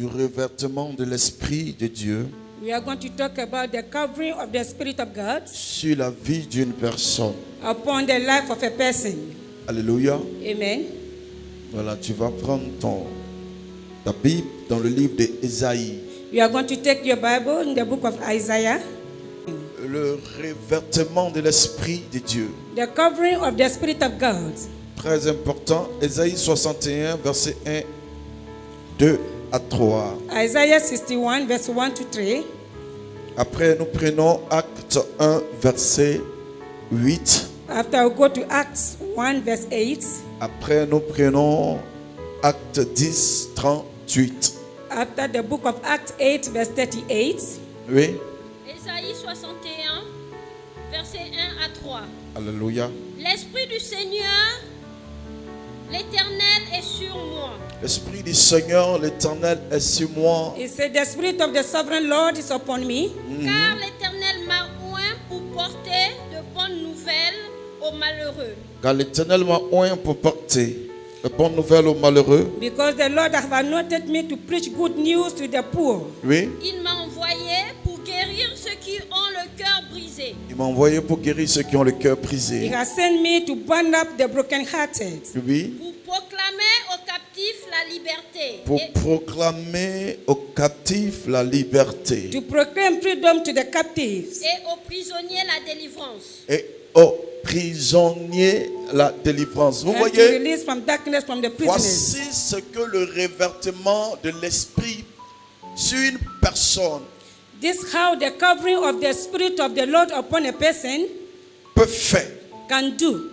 du revêtement de l'Esprit de Dieu We are going to talk about the covering of the Spirit of God sur la vie d'une personne. upon the life of a person. Alléluia. Amen. Voilà, tu vas prendre ta Bible dans le livre d'Ésaïe. You are going to take your Bible in the book of Isaiah. Le revêtement de l'Esprit de Dieu. The covering of the Spirit of God. Très important. Ésaïe 61, versets 1, 2 à 3. Isaiah 61, verse 1 to 3. Après, nous prenons Acte 1, verset 8. After we go to Acts 1, verse 8. Après, nous prenons Acte 10, 38. After the book of Acts 8, verse 38. Oui. Ésaïe 61, versets 1 à 3. Alléluia. L'Esprit du Seigneur, l'Éternel est sur moi. L'Esprit du Seigneur, l'Éternel est sur moi. It said, the Spirit of the Sovereign Lord is upon me, Car l'Éternel m'a oint pour porter de bonnes nouvelles aux malheureux. Car l'Éternel m'a oint pour porter de bonnes nouvelles aux malheureux. because the Lord has anointed me to preach good news to the poor. Oui. Il m'a envoyé pour guérir ceux qui ont le cœur brisé, Il m'a envoyé pour guérir ceux qui ont le cœur He brisé. has sent me to bind up the brokenhearted, Oui. pour proclamer aux captifs la liberté Pour et proclamer aux captifs la liberté to proclaim freedom to the captives, aux prisonniers la délivrance. et aux prisonniers la délivrance. Vous and to voyez, release from darkness from the prisoners. voici ce que le revêtement de l'Esprit sur une personne This how the covering of the Spirit of the Lord upon a person peut faire. can do.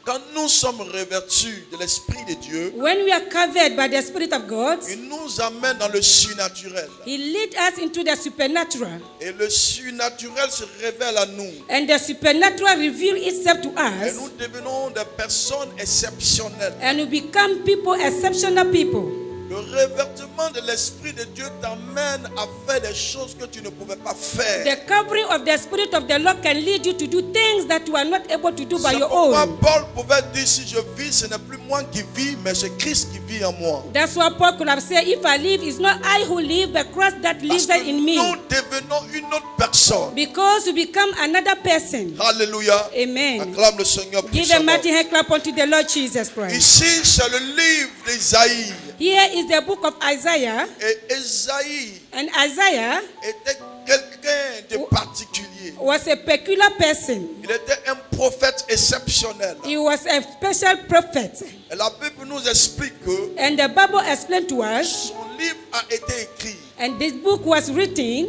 Quand nous sommes revêtus de l'Esprit de Dieu, When we are covered by the Spirit of God, il nous amène dans le surnaturel. He leads us into the supernatural, Et le surnaturel se révèle à nous. and the supernatural reveals itself to Et us, nous devenons des personnes exceptionnelles. and we become people, exceptional people. Le revêtement de l'Esprit de Dieu t'amène à faire des choses que tu ne pouvais pas faire. The covering of the Spirit of the Lord can lead you to do things that you are not able to do by C'est your pourquoi own. Paul pouvait dire, si je vis, ce n'est plus moi qui vis, mais c'est Christ qui vit en moi. That's why Paul could have said, if I live, it's not I who live, but Christ that Parce lives que in me. nous devenons une autre personne. Because you become another person. Alléluia. Amen. Acclame le Seigneur pour Give son a nom. mighty hand clap unto the Lord Jesus Christ. Ici, c'est le livre d'Ésaïe. Here is the book of Isaiah. Et Ésaïe And Isaiah était quelqu'un de particulier. was a peculiar person. Il était un prophète exceptionnel. He was a special prophet. Et la Bible nous explique que And the Bible explained to us, son livre a été écrit and this book was written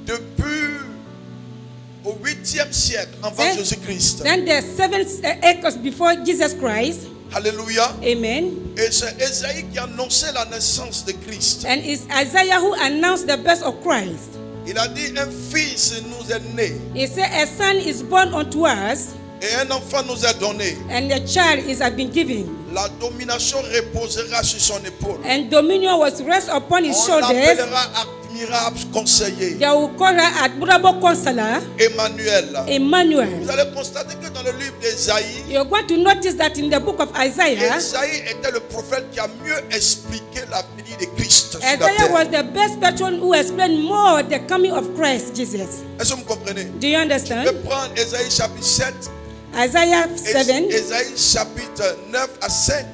depuis au 8e siècle avant Then- Jésus-Christ. then the 7 acres before Jesus Christ. Alléluia. Amen. Et c'est Ésaïe qui annonçait la naissance de Christ. And it's Isaiah who announced the birth of Christ. Il a dit, un fils nous est né He said, a son is born unto us, et un enfant nous est donné. and a child is been given. La domination reposera sur son épaule. And dominion was rest upon his On shoulders. l'appellera admirable conseiller. They will call her admirable counselor, Emmanuel. Emmanuel. Vous allez constater que dans le livre d'Ésaïe, You're going to notice that in the book of Isaiah, Ésaïe était le prophète qui a mieux expliqué la venue de Christ sur la Isaiah terre. was the best person who explained more the coming of Christ Jesus. Est-ce que vous comprenez? Do you Je vais understand? prendre Ésaïe chapitre 7, Isaiah 7. Ésaïe chapitre 9 à 5.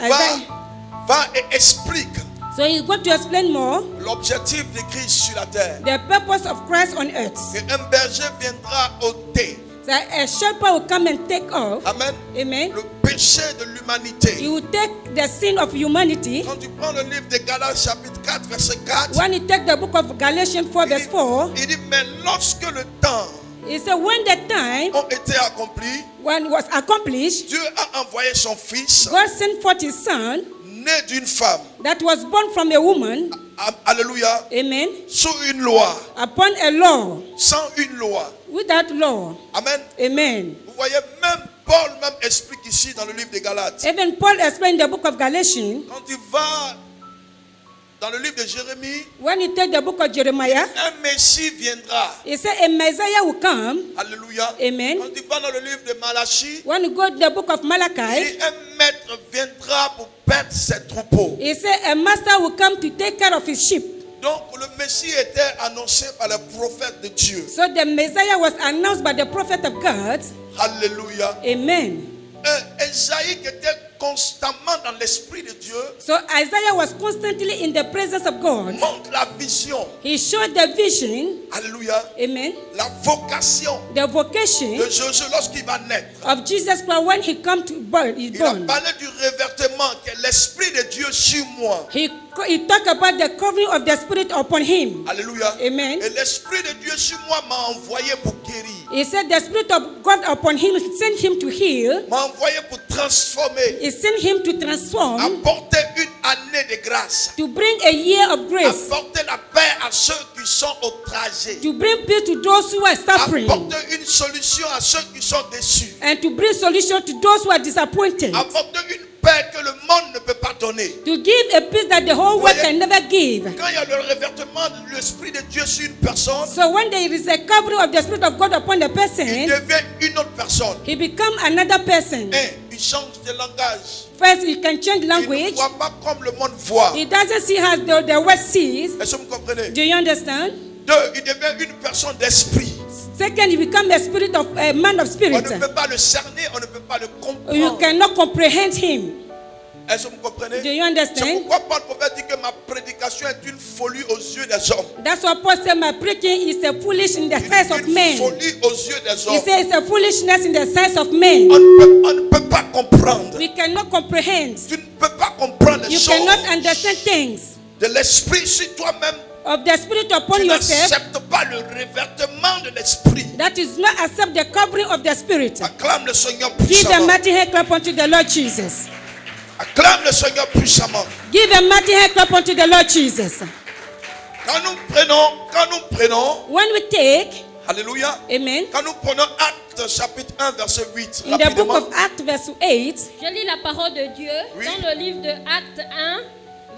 Isaiah. Va et explique So he's going to explain more l'objectif de Christ sur la terre. the purpose of Christ on earth. Et un berger viendra ôter. So a shepherd will come and take off. Amen. Amen. Le péché de He l'humanité. will take the sin of humanity. Quand tu prends le livre de Galates chapitre 4 verset 4, When you take the book of Galatians 4 verse 4, il dit, mais lorsque le temps he said when the time a été accompli, when it was accomplished, Dieu a envoyé son fils, God sent forth his son né d'une femme. that was born from a woman, Alléluia. amen, Sous une loi. upon a law, Sans une loi. without law, Amen. amen. Vous voyez, même Paul même explique ici dans le livre des Galates. Even Paul explained in the book of Galatians, Quand il va dans le livre de Jérémie, when you take the book of Jeremiah, un Messie viendra. it says a Messiah will come. Alléluia. Amen. Quand tu vas dans le livre de Malachie, When you go to the book of Malachi, et un maître viendra pour perdre ses troupeaux. it says a master will come to take care of his sheep. Donc le Messie était annoncé par le prophète de Dieu. So the Messiah was announced by the prophet of God. Alléluia. Amen. Esaïe qui était constamment dans l'esprit de Dieu So Isaiah was constantly in the presence of God. montre la vision. He showed the vision, Alléluia. amen, La vocation the vocation de Jésus lorsqu'il va naître. of Jesus Christ when he come to born, is Il a born. parlé du révertement que l'esprit de Dieu sur moi. He talked about the covering of the Spirit upon him. Alléluia. Amen. Et l'esprit de Dieu sur moi m'a envoyé pour guérir. He said the Spirit of God upon him sent him to heal. M'a envoyé pour transformer. He sent him to transform, Apporter une année de grâce. to bring a year of grace, Apporter la paix à ceux qui sont outragés. to bring peace to those who are suffering, Apporter une solution à ceux qui sont déçus. and to bring solution to those who are disappointed. Apporter une paix que le monde ne peut pas donner. To give a peace that the whole world can never give. Quand il y a le révertement de l'esprit de Dieu sur une personne, So when there is a covering of the Spirit of God upon the il person, devient une autre personne. he becomes another person. Il change de langage. First, he can change Il ne language. voit pas comme le monde voit. He doesn't see as the world sees. Est-ce que vous comprenez? Do you understand? Deux, il devient une personne d'esprit. Second, he becomes a spirit of a man of On spirit. ne peut pas le cerner, on ne peut pas le You comprendre. cannot comprehend him. Est-ce que vous comprenez? Do you C'est understand? pourquoi Paul prophète dit que ma prédication est une folie aux yeux des hommes. That's what Paul said. My preaching is a foolish in the sight of Une men. folie aux yeux des He hommes. says it's a foolishness in the sight of men. On ne peut pas comprendre. We cannot comprehend. Tu ne peux pas comprendre les You choses cannot understand things de l'esprit sur toi-même. of the spirit upon Tu yourself. n'acceptes pas le révertement de l'esprit. That is not accept the covering of the spirit. Acclame le Seigneur Give a puissamment. mighty hand clap unto the Lord Jesus. Acclame le Seigneur puissamment. Give a mighty hand clap unto the Lord Jesus. Quand nous prenons, When we take, alléluia, amen, quand nous prenons Actes chapitre 1 verset 8, in the book rapidement, of Acts verse 8, Je lis la parole de Dieu Oui. dans le livre de Actes 1,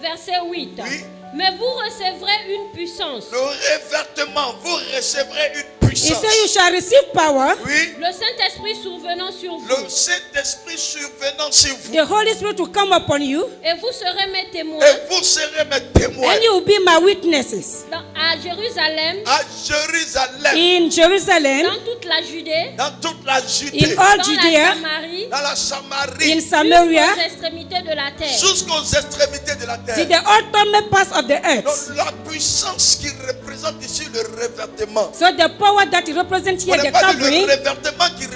verset 8. Oui. Mais vous recevrez une puissance. le révertement, vous recevrez une he puissance. said you shall receive power. Oui, Le Saint-Esprit survenant sur vous. le Saint-Esprit survenant sur vous. The Holy Spirit will come upon you, Et vous serez mes témoins Et vous serez mes témoins and you will be my witnesses à Jérusalem, à Jérusalem, in Jerusalem, dans toute la Judée, dans toute la Judée, in all dans la Judea, Samarie, dans la Samarie, in Samaria, jusqu'aux extrémités de la terre. jusqu'aux extrémités de la to terre. the ultimate parts of the earth. Donc la puissance qui représente ici le révertement. So the power that he represents On here, n'est the pas dit le covering. révertement qui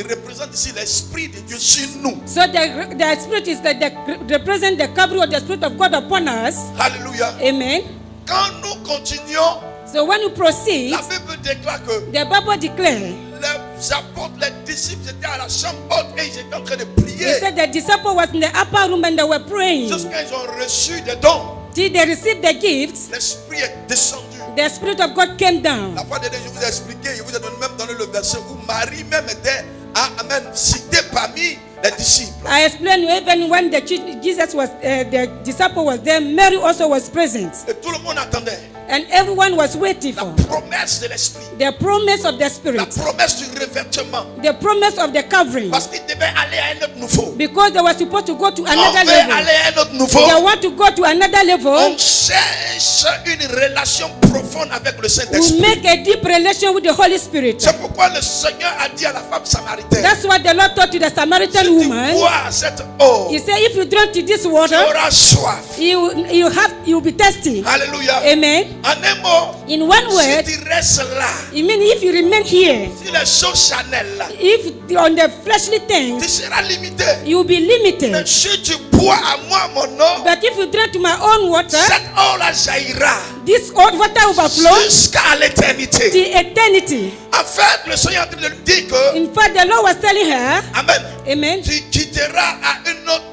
représente ici l'Esprit de Dieu sur nous. So the spirit is the represent the covering of the Spirit of God upon us. Alléluia. Amen. Quand nous continuons, So when you proceed, la Bible déclare que the Bible declares, les apôtres, les disciples étaient à la chambre haute et ils étaient en train de he prier said the disciples was in the upper room and they were praying. jusqu'à ils ont reçu des dons. Till they received the gifts, L'Esprit est descendu. the Spirit of God came down. La fois dernière, je vous ai expliqué, je vous ai même donné le verset où Marie même était citée parmi les disciples. I explained even when Jesus was the disciple was there, Mary also was present, Et tout le monde attendait and everyone was waiting la for promesse de l'Esprit, the promise of the la Spirit, promesse du révertement. the promise of the covering, Parce qu'ils devaient aller à un autre niveau. because they were supposed to go to On another veut level. aller à un autre They niveau. want to go to another level. On cherche une relation profonde avec le We Saint-Esprit. make a deep relation with the Holy Spirit. C'est pourquoi le Seigneur a dit à la femme samaritaine, That's what the Lord told to the Samaritan si tu woman. bois cette eau, He said, if you drink to this tu water, auras soif. you'll be thirsty. Alléluia. Amen. En un mot, In one word, si tu restes là, it means if you remain here, si les choses charnelles là, if on the fleshly tu things, seras limité. you'll be Mais limited. si tu bois à moi mon eau, But if you drink to my own water, cette eau là jaillira this old water overflow jusqu'à l'éternité. to eternity. En fait, le Seigneur est en train de lui dire que, In fact, the Lord was telling her, Amen, amen, tu quitteras à une autre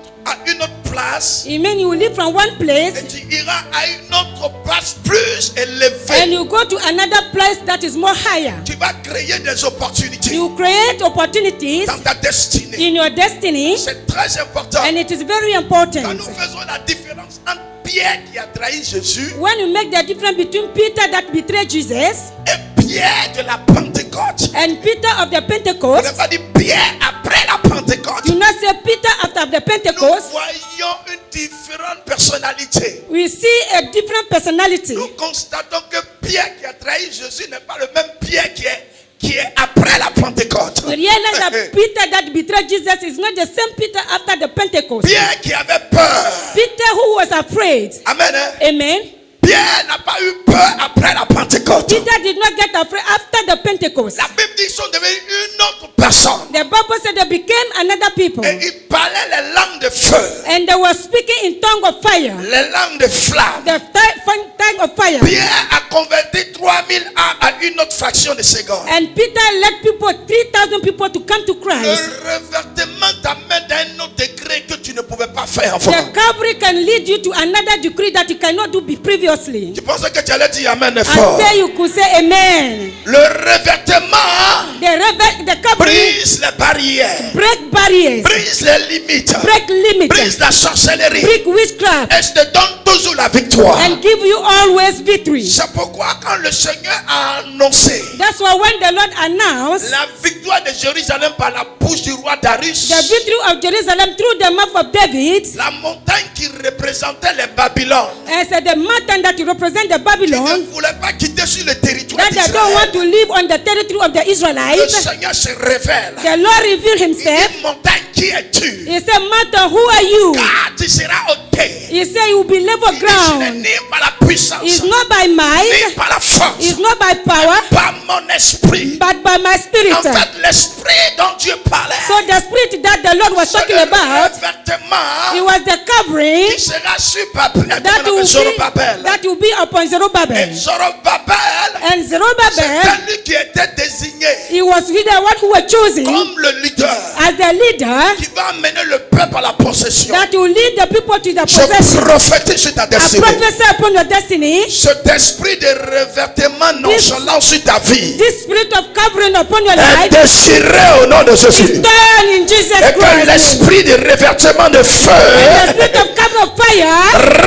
place it means you will leave from one place et tu iras à une autre place plus and élevée. you go to another place that is more higher. Tu vas créer des opportunités You create opportunities dans ta destinée. in your destiny, C'est très important. and it is very Quand important. nous faisons la différence entre Pierre qui a trahi Jésus when you make the difference between Peter that betrayed Jesus et Pierre de la Pentecôte, and Peter of the on Pentecost, n'a pas dit Pierre après la Pentecôte. do not say Peter after the Nous Pentecost. voyons une différente personnalité. We see a different personality. Nous constatons que Pierre qui a trahi Jésus n'est pas le même Pierre qui est après la Pentecôte. We realize that Peter that betrayed Jesus is not the same Peter after the Pentecost. Pierre qui avait peur. Peter who was afraid. Amen. Hein? Amen. Pierre n'a pas eu peur après la Pentecôte. Peter did not get afraid after the Pentecost. La Bible dit qu'ils sont devenus une autre personne. The Bible said they became another people. Et ils parlaient les langues de feu, And they were speaking in tongue of fire. les langues de flamme. The tongue of fire. Pierre a converti 3000 à une autre fraction de seconde. And Peter led people, 3,000 people to come to Le Christ. revêtement t'amène à un autre degré que tu ne pouvais pas faire enfant. The Calvary can lead you to another degree that you cannot do previously. Tu pensais que tu allais dire Amen I fort. say you could say amen. Le revêtement The Calvary brise les barrières, break barriers, brise les limites, break limits, brise la sorcellerie break witchcraft, et je te donne toujours la victoire. and give you always victory. C'est pourquoi quand le Seigneur a annoncé That's why when the Lord announced la victoire de Jérusalem par la bouche du roi Darius, the victory of Jerusalem through the mouth of David, la montagne qui représentait les Babylone, and said the mountain that represent the ne Babylon, voulait pas quitter sur le territoire that they don't want d'Israël. to live on the territory of the Le Israelites. Seigneur se révèle. The Lord revealed Il himself. dit, montagne, qui es-tu? He said, mountain, who are you? Car tu seras ôté. He said, you will be level Ce n'est ground. ni par la puissance, It's not by ni might, par la force, it's not by power, par mon esprit. but by my spirit. En fait, l'esprit dont Dieu parlait, So the spirit that the Lord was c'est talking le about, it revêtement was the covering qui sera sur Babel, that will Zorobabel. be upon Et Zerubbabel. Zorobabel, And Zerubbabel, c'est lui qui était désigné he was the one who was chosen comme le leader as the leader qui va amener le peuple à la possession. that will lead the people to the Je possession. prophétise sur ta I destinée. prophesy upon your destiny. Cet esprit de revêtement nonchalant sur ta vie This spirit of covering upon your est life déchiré au nom de is Jésus. done in Jesus Et que Christ. l'esprit de revêtement de And the feu spirit of cover of fire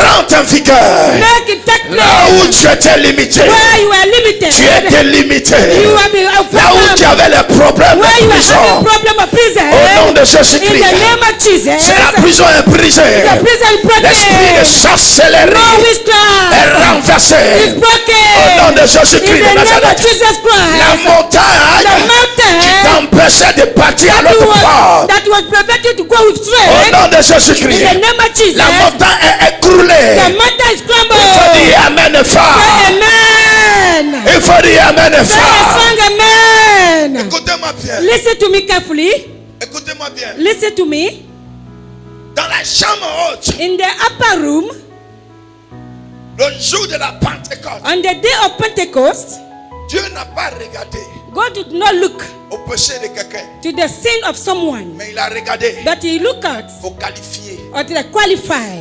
rentre en vigueur. make it take Là où place tu étais limité, where you are limited. tu étais limité. You have been Là où tu avais les problèmes where de you are prison, having problem of prison. au nom de In Jésus-Christ, the name of Jesus. si la prison est brisée, The prison is l'esprit de broken. sorcellerie No est witchcraft renversé. is Au nom de broken. Jésus-Christ In de the name of Nazareth. Jesus La Christ. montagne The qui mountain t'empêchait de partir à that l'autre part. was prevented to go with Au strength. nom de In Jésus-Christ, the name of Jesus. la montagne est écroulée. The mountain is Il faut crumbled. dire Amen fort. Say amen. Il faut dire Amen Say a fort. strong amen. Écoutez-moi bien. Listen to me carefully. Écoutez-moi bien. Listen to me. Dans la chambre haute, In the upper room, le jour de la Pentecôte, on the day of Pentecost, Dieu n'a pas regardé God did not look au péché de quelqu'un, to the sin of someone, mais il a regardé but he looked at au qualifié. or to the qualify.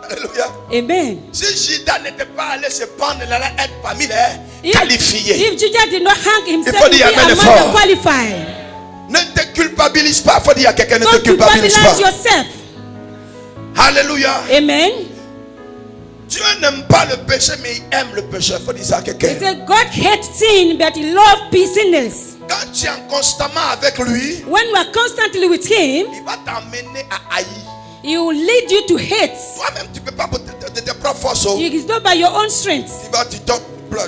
Alléluia. Amen. Si Judas n'était pas allé se prendre, il allait être parmi les qualifiés. If Judah did not hang himself, faut he would be dire amen among fort. the qualified. Ne te culpabilise pas. Faut dire à quelqu'un, ne te Don't culpabilise pas. culpabilize yourself. Alléluia. Amen. Dieu n'aime pas le péché, mais il aime le péché. Faut dire ça à He quelqu'un. said God hates sin, but he loves sinners. Quand tu es constamment avec lui, When you are constantly with him, il va t'amener à haïr. he will lead you to hate. Toi-même, tu ne peux pas de tes propres forces. It is not by your own strength. Tu vas, tu tombes,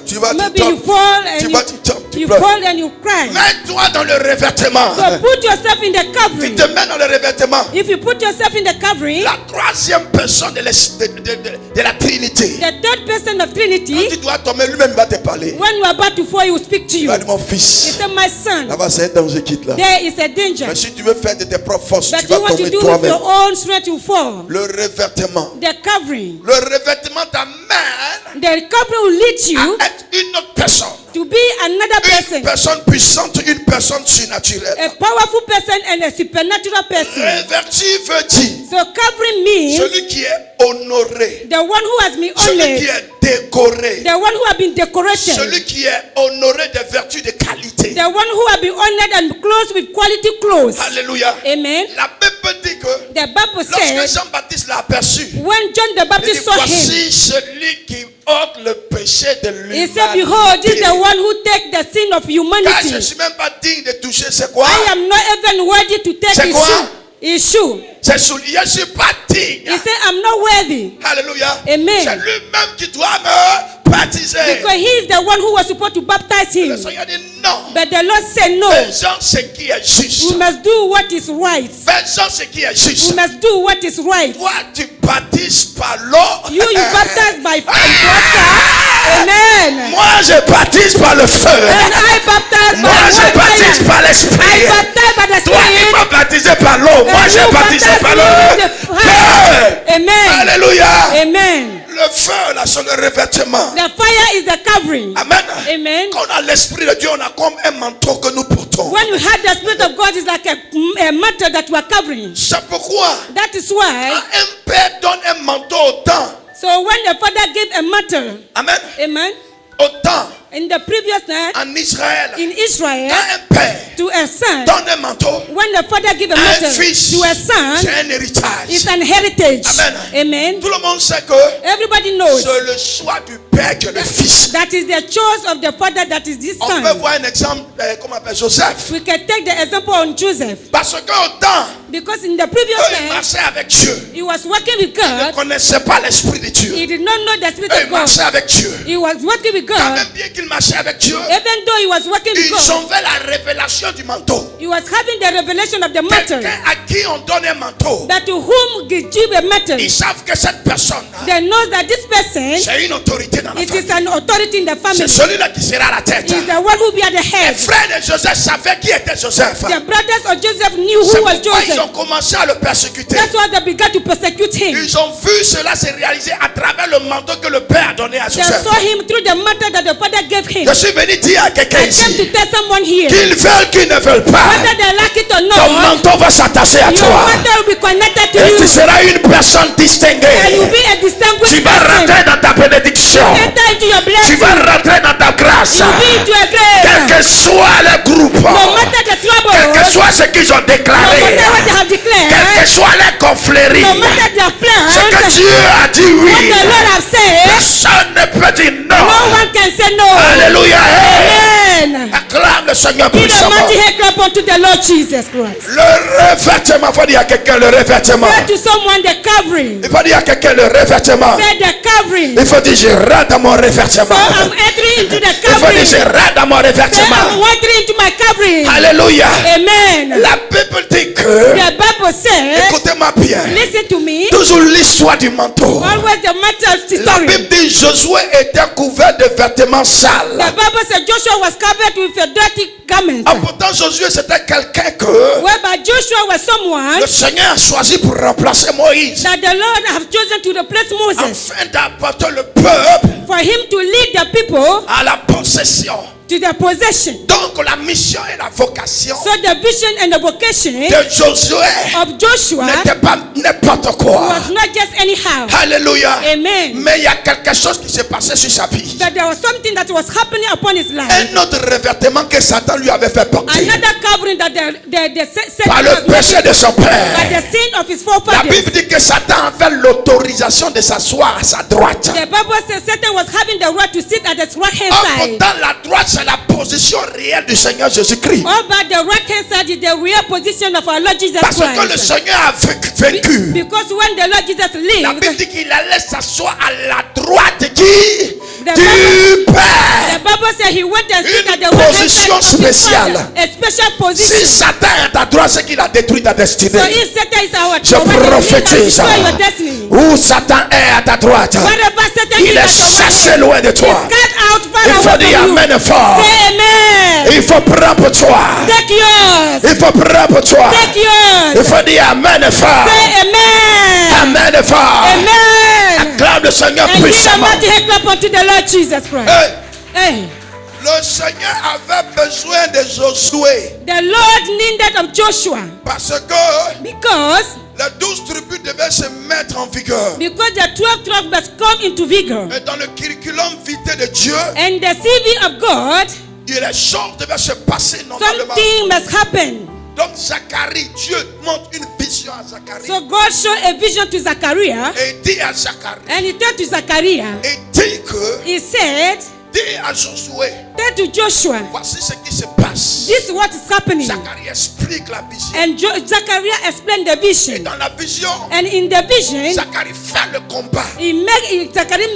tu vas, tu Maybe you tombes. fall and Tu vas, tu tombes, tu you pleures. fall and you cry. Mets-toi dans le revêtement. So put yourself in the Tu covering. te mets dans le revêtement. If you put yourself in the covering, La troisième personne de la Trinité. the third person of Quand Trinity, tu dois tomber, lui-même va te parler. when you are about to fall, he will speak to Il you. va dire, mon He fils, said, my son, là-bas c'est un danger qui te là. there is a danger. Mais si tu veux faire de tes propres forces, But tu you vas want to tomber do with toi-même. your own strength, you fall. Le revêtement. The covering. Le revêtement t'amène The covering will lead you à être une autre personne. to be another Une person. personne puissante, une personne surnaturelle. A powerful person and a supernatural person. Revêtu veut dire So covering means celui qui est honoré, the one who has been celui qui honored, est décoré, the one who has been decorated, celui qui est honoré de vertus de qualité. the one who has been honored and clothed with quality clothes. Alléluia. Amen. La Bible Bible dit que The Bible lorsque said, Jean-Baptiste l'a aperçu, when John the il dit, Baptist saw him, voici celui qui ôte le péché de he said, behold, this is the l'humanité. one who takes the sin of Car je ne humanity. suis même pas digne de toucher, c'est quoi? I am not even worthy to take C'est his quoi? shoe. His shoe. C'est soulier, je ne suis pas digne. He said, I'm not worthy. Alléluia. Amen. C'est lui-même qui doit me baptiser. Because he is the one who was supposed to baptize Le him. Seigneur dit non. But the Lord said, no. Faisons ce qui est juste. We must do what is right. Faisons ce qui est We juste. must do what is right. Toi, tu baptises par l'eau. You baptize by water. Amen. Moi, je baptise par le feu. And I baptize Moi, by je baptise fire. par I l'esprit. baptize by the Toi, tu Spirit. vas baptiser par l'eau. Moi, And je you baptise baptize par me le with the feu. fire. Amen. Alléluia. Amen. Le feu, là, c'est le revêtement. The fire is the covering. Amen. Amen. Quand on a l'esprit de Dieu, on a comme un manteau que nous portons. When you have the Spirit of God, it's like a mantle that you are covering. C'est pourquoi That is why. un père donne un manteau au temps. So when the Father gave a mantle, Amen. amen, Au temps, in the previous night en Israël, in Israel, quand un père to a son, donne un manteau, when the Father gave a un mantle fils, to a son, c'est un héritage. it's an heritage. Amen. Amen. Tout le monde sait que Everybody knows c'est le choix du père que le fils. that is the choice of the Father that is this On peut son. voir un exemple, comment on appelle Joseph. We can take the example on Joseph, Parce qu'au temps, because in the previous eux, ils time, marchaient avec Dieu. he was working with Ils ne God. connaissaient pas l'esprit de Dieu. He did not know the Spirit Eux, of ils God. marchaient avec Dieu. He was working with Quand God. même bien qu'ils marchaient avec Dieu, Even though he was working with ils God, ont fait la révélation du manteau. he was having the revelation of the mantle. Quelqu'un à qui on donne un manteau, That to whom give a mantle, ils savent que cette personne, they know that this person, c'est une autorité dans la it is famille. an authority in the C'est family. celui-là qui sera à la tête. He is the one who be at the Les head. frères de Joseph savaient qui était Joseph. The brothers of Joseph knew C'est who was pourquoi ils ont Joseph. commencé à le persécuter. That's why they began to persecute him. Ils ont vu cela se réaliser à travers le manteau que le père a donné à They Joseph. saw him through the mantle that the Father gave him. Je suis venu dire à quelqu'un I came to ici, tell someone here, qu'ils veulent, qu'ils ne veulent pas, whether they like it or ton not, manteau va s'attacher à your toi. mantle will be connected to Et tu you, seras une personne and distinguée. you'll be a Tu distinguished vas person. rentrer dans ta bénédiction. Enter into your Tu blessing. vas rentrer dans ta grâce. You'll be into a Quel grace. que soit le groupe, No matter the trouble, quel que soit ce qu'ils ont no déclaré, matter what they have quel que declared, soit les confléries, no matter their ce que plans, Dieu a dit oui, what the Lord has said, personne ne peut dire no non. one can say no. Alléluia. Amen. Acclame le Seigneur Give a puissamment. mighty hand clap unto the Lord Jesus Christ. Le revêtement, il faut dire à quelqu'un le revêtement. Say to someone the covering. Il faut dire à quelqu'un le revêtement. Say the covering. Il faut dire je rentre dans mon So revêtement. I'm entering into the Il faut dire covering. je rentre dans mon Say I'm revêtement. entering into my covering. Alléluia. Amen. La Bible dit que, The Bible says, écoutez-moi bien, listen to me, toujours l'histoire du manteau. always the matter La story. Bible dit Josué était couvert de vêtements The sales. Bible said Joshua was covered with a dirty garment. Ah, pourtant Josué c'était quelqu'un que Whereby Joshua was someone le Seigneur a choisi pour remplacer Moïse. that the Lord have chosen to replace Moses, Afin d'apporter le peuple for him to lead the people à la possession. to their possession. Donc la mission et la vocation So the vision and the vocation de Josué of Joshua n'était pas n'importe quoi. was not just anyhow. Alléluia. Amen. Mais il y a quelque chose qui s'est passé sur sa vie. But there was something that was happening upon his life. Un autre revêtement que Satan lui avait fait porter Another covering that the par Satan le was péché making de son by père. the sin of his La forefathers. Bible dit que Satan avait l'autorisation de s'asseoir à sa droite. The Bible says Satan was having the right to sit at his right hand Or, side. pourtant, la droite, c'est la position réelle du Seigneur Jésus-Christ. All but the right hand side is the real position of our Lord Jesus Parce que le Christ. Seigneur a vaincu. Because when the Lord Jesus La Bible lived, dit qu'il allait s'asseoir à la droite qui The du the Père. Bible says he went and sit Une at the right hand position side of his spéciale. Father. A special Si position. Satan est à droite, c'est qu'il a détruit ta destinée. So if Satan is our Je right hand, he prophétise. destroy your destiny. Où Satan est à ta droite, Wherever Satan il is est at your right chassé hand, loin de he's toi. cast out far Il faut away dire from you. Amen fort. Say amen. Il faut prendre pour toi. Take yours. Il faut prendre pour toi. Take Il yours. faut dire Amen fort. Say amen. Amen fort. Amen. Acclame le Seigneur And give a puissamment. mighty hand clap unto the Lord Jesus Christ. Hey, Hey, le Seigneur avait besoin de Josué the Lord needed of Joshua parce que because les 12 tribus devaient se mettre en vigueur. the 12 tribes must come into vigor. Et dans le curriculum vitae de Dieu, And the CV of God, les choses devaient se passer normalement. something must happen. Donc Zacharie, Dieu montre une vision à Zacharie. So God showed a vision to Zachariah, Et dit à Zacharie. and he told to Zachariah, Et dit que, he said, dit à Josué, tell to Joshua, voici ce qui se passe. this is what is happening. Zacharie explique la vision. And Zachariah explained the Et vision. dans la vision, And in the vision, Zacharie fait le combat. Zachariah Il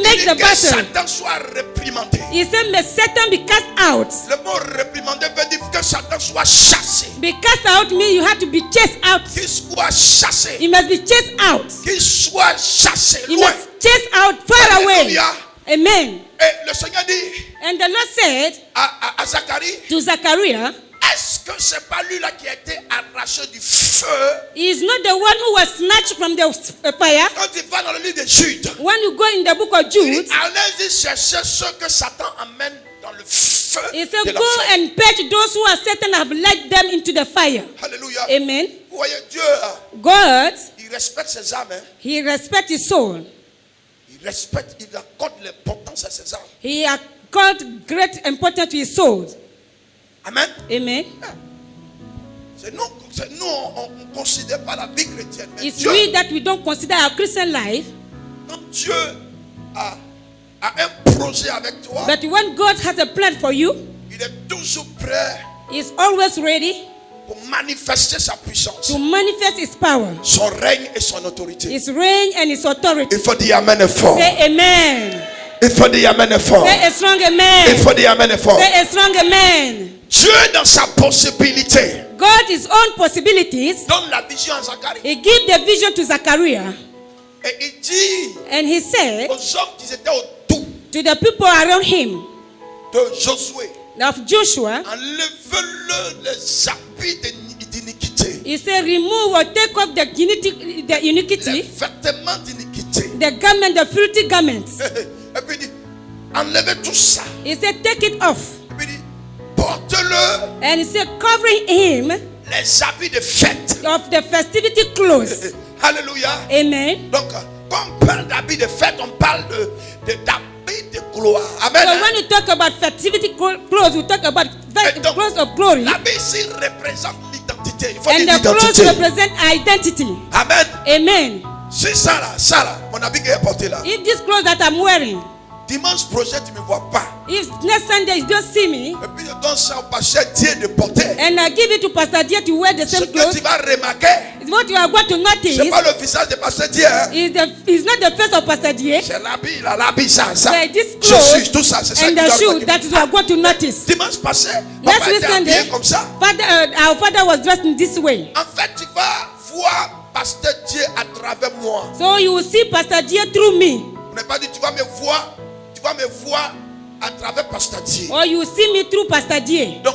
make dit the que battle. Satan soit réprimandé. He said, may Satan be cast out. Le mot réprimandé veut dire que Satan soit chassé. Be cast out means you have to be chased out. Qu'il soit chassé. He must be chased out. Qu'il soit chassé He loin. must chase out far away. Alléluia. Amen. Et le Seigneur dit And the Lord said à Zacharie, to Zachariah, est-ce que c'est pas lui là qui a été arraché du feu? he is not the one who was snatched from the fire. Quand il va dans le livre de Jude, When you go in the book of il Jude, dit, allez-y chercher ceux que Satan amène dans le feu he de said, la go feu. and purge those who are Satan have led them into the fire. Alléluia. Amen. Vous voyez, Dieu, God, il respecte ses âmes. Hein. he respects his soul. Il respecte, il accorde l'importance à ses âmes. He accorded great importance to his soul. Amen. Amen. C'est nous, on ne considère pas la vie chrétienne. Mais It's Dieu, we that we don't consider our Christian life. quand Dieu a un projet avec toi, But when God has a plan for you, il est toujours prêt he's always ready pour manifester sa puissance, to manifest his power, son règne et son autorité. his reign and his authority. Il faut dire Amen fort. Say amen. Il faut dire Amen fort. Say a strong Il amen. faut dire Amen fort. Say a strong amen. Dieu, dans sa possibilité, God, his own possibilities, donne la vision à Zacharie. he gave the vision to Zachariah. Et il dit And he said aux hommes qui étaient autour to the people around him, de Josué, of Joshua, enlevez-le les habits d'iniquité, he said, remove or take off the les iniquity, vêtements d'iniquité. the garment, the filthy garments. Et puis il dit, enlevez tout ça. He said, take it off. Et puis il dit, porte-le And he said, covering him les habits de fête. of the festivity clothes. Alléluia. Amen. Donc, quand on parle d'habits de fête, on parle d'habits de gloire. Amen. So when you talk about festivity clothes, we talk about Et donc, clothes of glory. l'habit ici représente l'identité. Il faut And dire the clothes l'identité. represent identity. Amen. Amen. C'est ça là, mon habit qui est porté là. If these clothes that I'm wearing, Dimanche prochain, tu ne me vois pas. if next Sunday you don't see me, Et puis je donne ça au pasteur Dieu de porter. and I give it to Pastor Dia to wear the Ce same que clothes, tu vas remarquer, it's what you are going to notice. ce n'est pas le visage de pasteur Dieu. Hein. Is not the face of Pastor Dia, C'est l'habit, l'habit, ça. but this Je clothes suis tout ça, c'est ça and que the tu dois shoe remarquer. that is you are going to notice. Dimanche passé, Next papa week était habillé Sunday, comme ça. our father was dressed in this way. En fait, tu vas voir pasteur Dieu à travers moi. So you will see Pastor Dia through me, On n'est pas dit tu vas me voir à travers pasteur Dieu. or you will see me through Pastor Dia. Donc,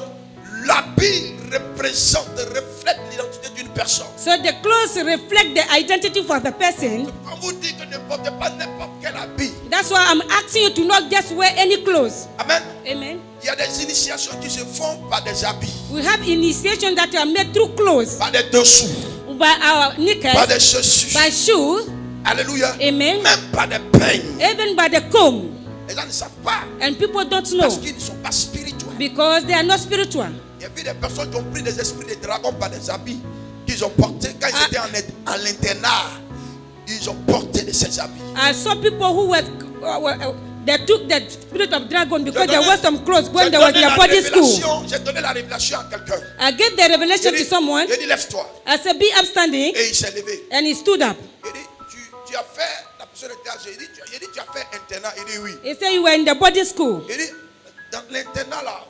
l'habit reflète l'identité d'une personne. So the clothes reflect the identity for the person. Quand vous dites que ne portez pas n'importe quel habit. That's why I'm asking you to not just wear any clothes. Amen. Amen. Il y a des initiations qui se font par des habits, We have initiation that are made through clothes, par des dessous, by our par knickers, des chaussures. by shoes, Alléluia. amen, Même par des peignes. even by the comb. Les gens ne savent pas And people don't parce know qu'ils ne sont pas spirituels. because they are not spiritual. Il y a vu des personnes qui ont pris des esprits de dragon par des habits qu'ils ont portés quand ils étaient en l'internat. Ils ont porté de ces habits. I saw people who were they took the spirit of dragon because there was some clothes when they were in the body school. J'ai donné la révélation à quelqu'un. I gave the revelation to someone. Il dit lève-toi. I said, be upstanding, Et il s'est levé. and he stood up. Il dit tu as fait, la personne était âgée. Il dit tu as fait internat. Il dit oui. He said, you were in the body school. Il dit dans l'internat là,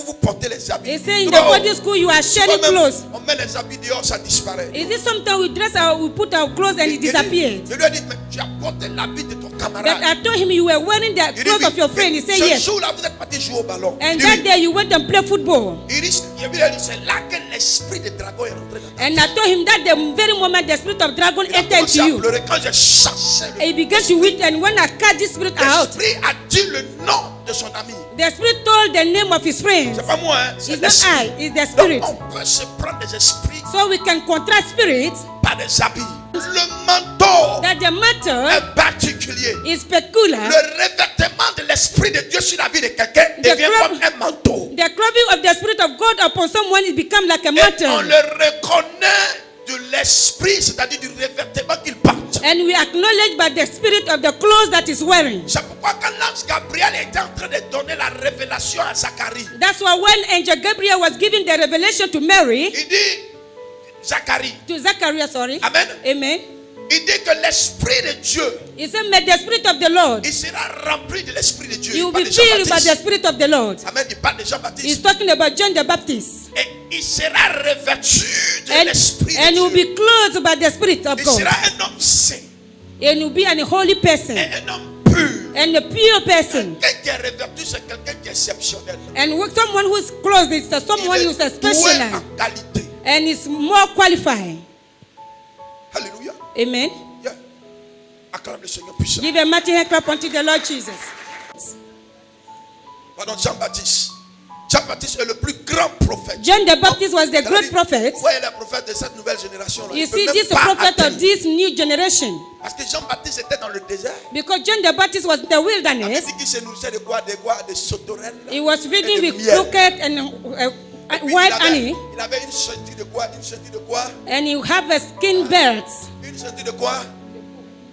vous portez les habits. He said, in the body school, you are sharing clothes. On met les habits dehors, ça disparaît. Is it sometimes we put our clothes and it disappeared? Je lui ai dit, mais tu as porté l'habit de ton But camarade. I told him you were wearing the Il dit, clothes of your friend. He said ce yes. jour-là, vous êtes parti jouer au ballon. And Il dit, that oui. day you went and played football. Il dit, c'est là que l'esprit de dragon est rentré dans ta vie. And I told him that the very moment the spirit of dragon Il a entered commencé into à you. pleurer quand j'ai chassé And he began to weep. And when I cast this spirit out, l'esprit a dit le nom de son ami. the spirit told the name of his friends. C'est pas moi, hein, c'est It's not l'esprit. I, it's the spirit. Donc on peut se prendre des esprits So we can contrast spirits par des habits. Le manteau that the matter est particulier. is peculiar. Le revêtement de l'esprit de Dieu sur la vie de quelqu'un devient cloak- comme un manteau. The the clothing of the Spirit of God upon someone, it becomes like a Et on mantle. le reconnaît de l'esprit, c'est-à-dire du revêtement qu'il porte. And we acknowledge by the Spirit of the clothes that is wearing. C'est pourquoi quand l'ange Gabriel était en train de donner la révélation à Zacharie, That's why when Angel Gabriel was giving the revelation to Mary, il dit, Zacharie, to Zachariah, sorry. Amen. Amen. Il dit que l'esprit de Dieu, He said, may the Spirit of the Lord, il sera rempli de l'esprit de Dieu. you Il will parle be de filled by the Jean-Baptiste. Spirit of the Lord. Amen. Il parle de He's Jean-Baptiste. talking about John the Baptist. Et il sera revêtu de l'esprit And he de will Dieu. be clothed by the Spirit of Il God. sera un homme saint, And he will be a holy person. un homme pur. And a pure person. Quelqu'un qui est revêtu, c'est quelqu'un qui est exceptionnel. And someone who is clothed is someone Il who is est doué special. en qualité. And is more qualified. Alléluia. Amen. Yeah. Acclame le Seigneur puissant. Give a mighty hand clap unto the Lord Jesus. Pardon, Jean-Baptiste. Jean-Baptiste est le plus grand prophète. John the Baptist was the great prophet. Vous voyez le prophète de cette nouvelle génération. You see, this prophet of this new generation. Parce que Jean-Baptiste était dans le désert. Because John the Baptist was in the Il wilderness. dit qu'il se nourrissait de quoi? De sauterelles. He was feeding et de with miel. croquet and Et puis, wild il honey. avait une ceinture de quoi? Une ceinture de quoi? And you have a skin belt. Une ceinture de quoi?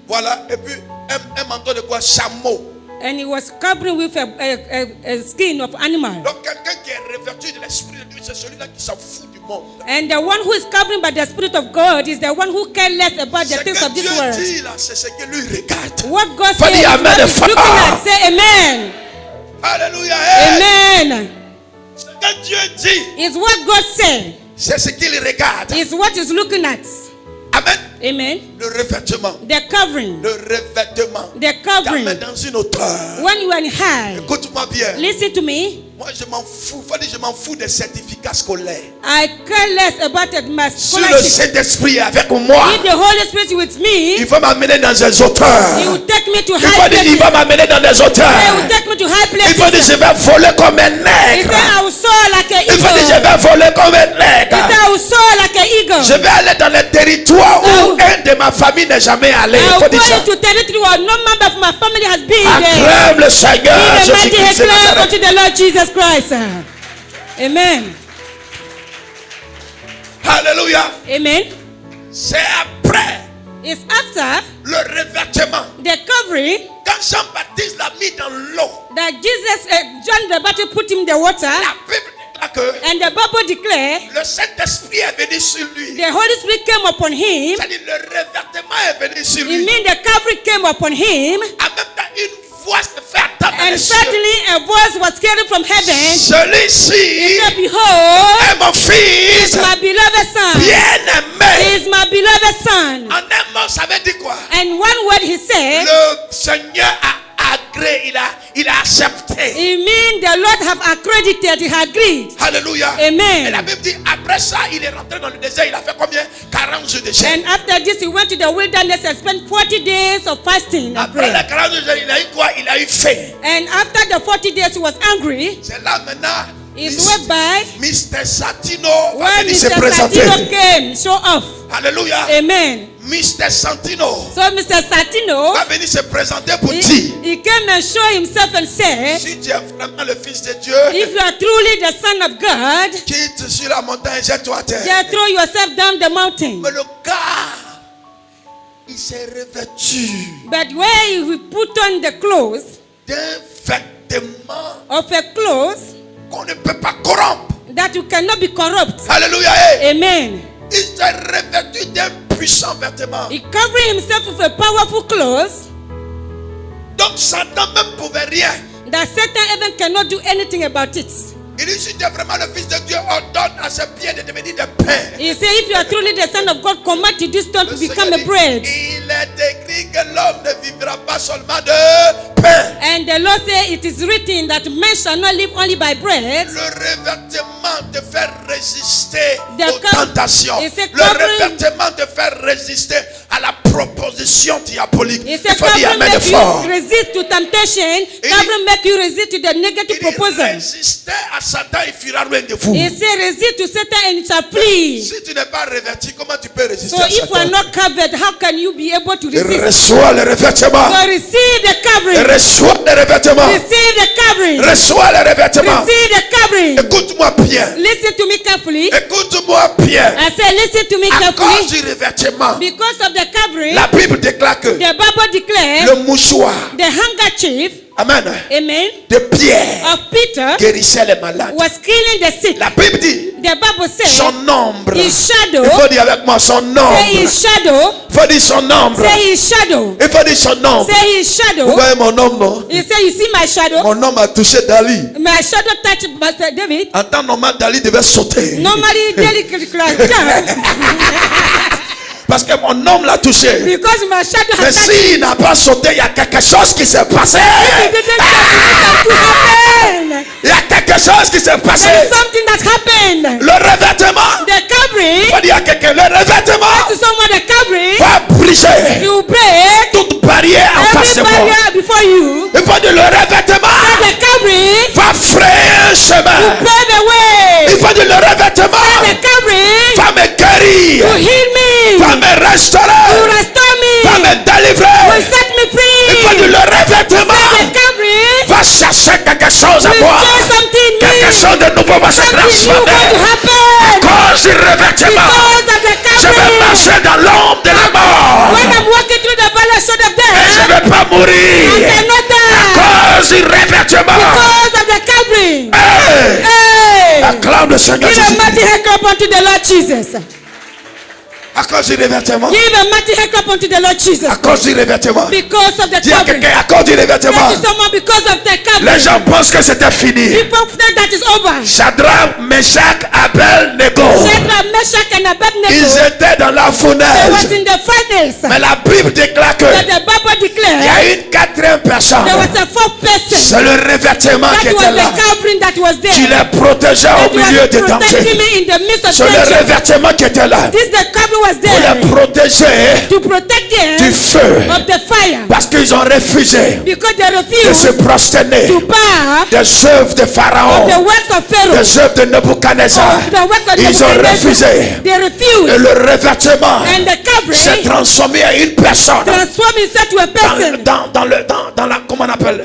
Voilà. Et puis un manteau de quoi? Chameau. And he was covering with a skin of animal. Donc quelqu'un qui est revêtu de l'esprit de Dieu, c'est celui-là qui s'en fout du monde. And the one who is covering by the Spirit of God is the one who cares less about the Ce things of que this Dieu world. dit là, c'est ce que lui regarde. What God Faut says dire is amen what de he's looking fort. at. Say amen. Alléluia. Hey. Amen. Ce que Dieu dit, Is what God said. c'est ce qu'il regarde. Is what he's looking at. Amen. Amen. Le revêtement. The covering. Le revêtement. The covering. T'amène dans une hauteur. When you are in high. Écoute-moi bien. Listen to me. Moi, je m'en fous. Faut dire, je m'en fous des certificats scolaires. I care less about my Si le scholarship. Saint-Esprit est avec moi, If the Holy Spirit is with me, il va m'amener dans des hauteurs. He will take me to Il high faut dire, il places. va m'amener dans des He will hauteurs. take me to high Il faut dire, places. je vais voler comme un He nègre. said, I will soar like an Il faut dire, je eagle. vais voler comme un He said, nègre. I will soar like an eagle. Je vais aller dans les territoires où un de ma famille n'est jamais allé. Il I faut will dire go ça. into territory where no member of my family has been there. Acclame le Seigneur. Give a mighty hand Jésus-Christ de clap Nazareth. unto the Lord Jesus Christ. Amen. Alléluia. Amen. C'est après It's after le revêtement. the covering Quand Jean-Baptiste l'a mis dans l'eau, that John the Baptist put him in the water, la Bible déclare que and the Bible declare le Saint-Esprit est venu sur lui. the Holy Spirit came upon him. C'est-à-dire le revêtement est venu sur It lui. means the covering came upon him, En même temps, une voix se fait entendre dans and les cieux. suddenly a voice was carried from heaven. Celui-ci Said, behold, est mon fils is my beloved son. bien-aimé. Is my beloved son. En un mot, ça veut dire quoi? And one word he said, Le Seigneur a agréé, il a accepté. it means the Lord have accredited, he agreed. Alléluia. Amen. Et la Bible dit, après ça, il est rentré dans le désert. Il a fait combien? 40 jours de jeûne. And after this, he went to the wilderness and spent 40 days of fasting and Après les prayer. 40 jours de jeûne, il a eu quoi? Il a eu faim. And after the 40 days, he was angry. C'est là maintenant. It's whereby Mr. Santino va when venir se Mr. présenter. Santino came, show off. Alléluia. Amen. Mr. Santino So Mr. Santino, va venir se présenter pour dire, he came and show himself and said, si tu es vraiment le Fils de Dieu, if you are truly the Son of God, quitte sur la montagne, jette-toi à terre. just throw yourself down the mountain. Mais le gars, il s'est revêtu But where he put on the clothes d'un vêtement of a clothes qu'on ne peut pas corrompre. that you cannot be corrupt. Alléluia. Hey. Amen. Il s'est revêtu d'un puissant vêtement. He covered himself with a powerful clothes Donc Satan même pouvait rien. that Satan even cannot do anything about it. Il dit, si tu es vraiment le Fils de Dieu, ordonne à ses pieds de devenir des pains. He said, if you are truly the Son of God, command to this stone to Le become Seigneur a dit, bread. il est écrit que l'homme ne vivra pas seulement de pain. And the Lord said, it is written that man shall not live only by bread. Le revêtement te fait résister The aux tentations. it's a Le covering- revêtement te fait résister à la proposition diabolique. He Il said, faut dire covering amen make fort. you resist to temptation. Covering make you resist to the negative proposal. Résistez à Satan, il fuira loin de vous. He said, resist to Satan and it shall flee. Si tu n'es pas revêtu, comment tu peux résister So à if you are Satan? not covered, how can you be able to resist? Reçois le revêtement. So receive the covering. Reçois le revêtement. Receive the covering. Reçois le revêtement. Receive the covering. Écoute-moi bien. Listen to me carefully. Écoute-moi bien. I said, listen to me À cause carefully. du revêtement, Because of the covering, la Bible déclare que the Bible declares le mouchoir, the handkerchief, amen, amen, de Pierre of Peter guérissait les malades. was killing the sick. La Bible dit The Bible says son ombre. his shadow, Il faut dire avec moi son say ombre. his shadow, Il faut dire son ombre. say his shadow, Il faut dire son ombre. say his Vous shadow. voyez mon ombre? He said, you see my shadow? Mon ombre a touché Dali. My shadow touched Pastor David. En temps normal, Dali devait sauter. Normally, daily cry down Parce que mon ombre l'a touché. because my shadow Mais has touched s'il n'a pas sauté, il y a quelque chose qui s'est passé. It didn't to happen. Il y a quelque chose qui s'est passé. There is something that happened. Le revêtement. The covering, Il faut dire à quelqu'un, le revêtement to someone the covering, va briser you break toute barrière en face de every moi. barrier before you. Il faut dire le revêtement The covering, va frayer un chemin. pave the way. Il faut dire le revêtement The covering, va me guérir, you heal me, va me you restaurer, restore va me, me you délivrer. set me Il faut dire free. le The revêtement covering, va chercher quelque chose à will moi. do something Quelque new. chose de nouveau va se Something new going to transformer. happen Cause du revêtement, because of the je vais covering. marcher dans l'ombre de la mort. When I'm walking through the valley of shadow of Et je death, ne vais pas I mourir. cannot die Cause du revêtement. because of the covering. Hey! Hey! Acclame le Seigneur Give a Jésus. mighty hand clap unto the Lord Jesus. À cause du revêtement. Give a mighty hand clap unto the Lord Jesus. À cause du revêtement. Because of the Dis à covering. quelqu'un, à cause du revêtement. Thank you someone because of the Les covering. gens pensent que c'était fini. People think that is over. Shadrach, Meshach, Abel-Nego. Shadrach, Meshach, and Abednego, Ils étaient dans la they was fournaise. in the furnace. Mais la Bible déclare que But the Bible il y declares a une quatrième personne. there was a fourth person. C'est le revêtement qui That était was là. the covering that was Qui there. les protégeait That au milieu was des protecting dangers. me in the midst of C'est le danger. revêtement qui était là. This the covering was Pour there les protéger to protect du them feu. of the fire. Parce qu'ils ont refusé Because they de se refused prosterner to bow des œuvres de of the Pharaon, works of Pharaoh. des œuvres de Nebuchadnezzar. Of the works of Ils ont Nebuchadnezzar. refusé. They Et refused. le revêtement And the s'est covering transformé en une personne transformed himself to a person dans la, comment on appelle,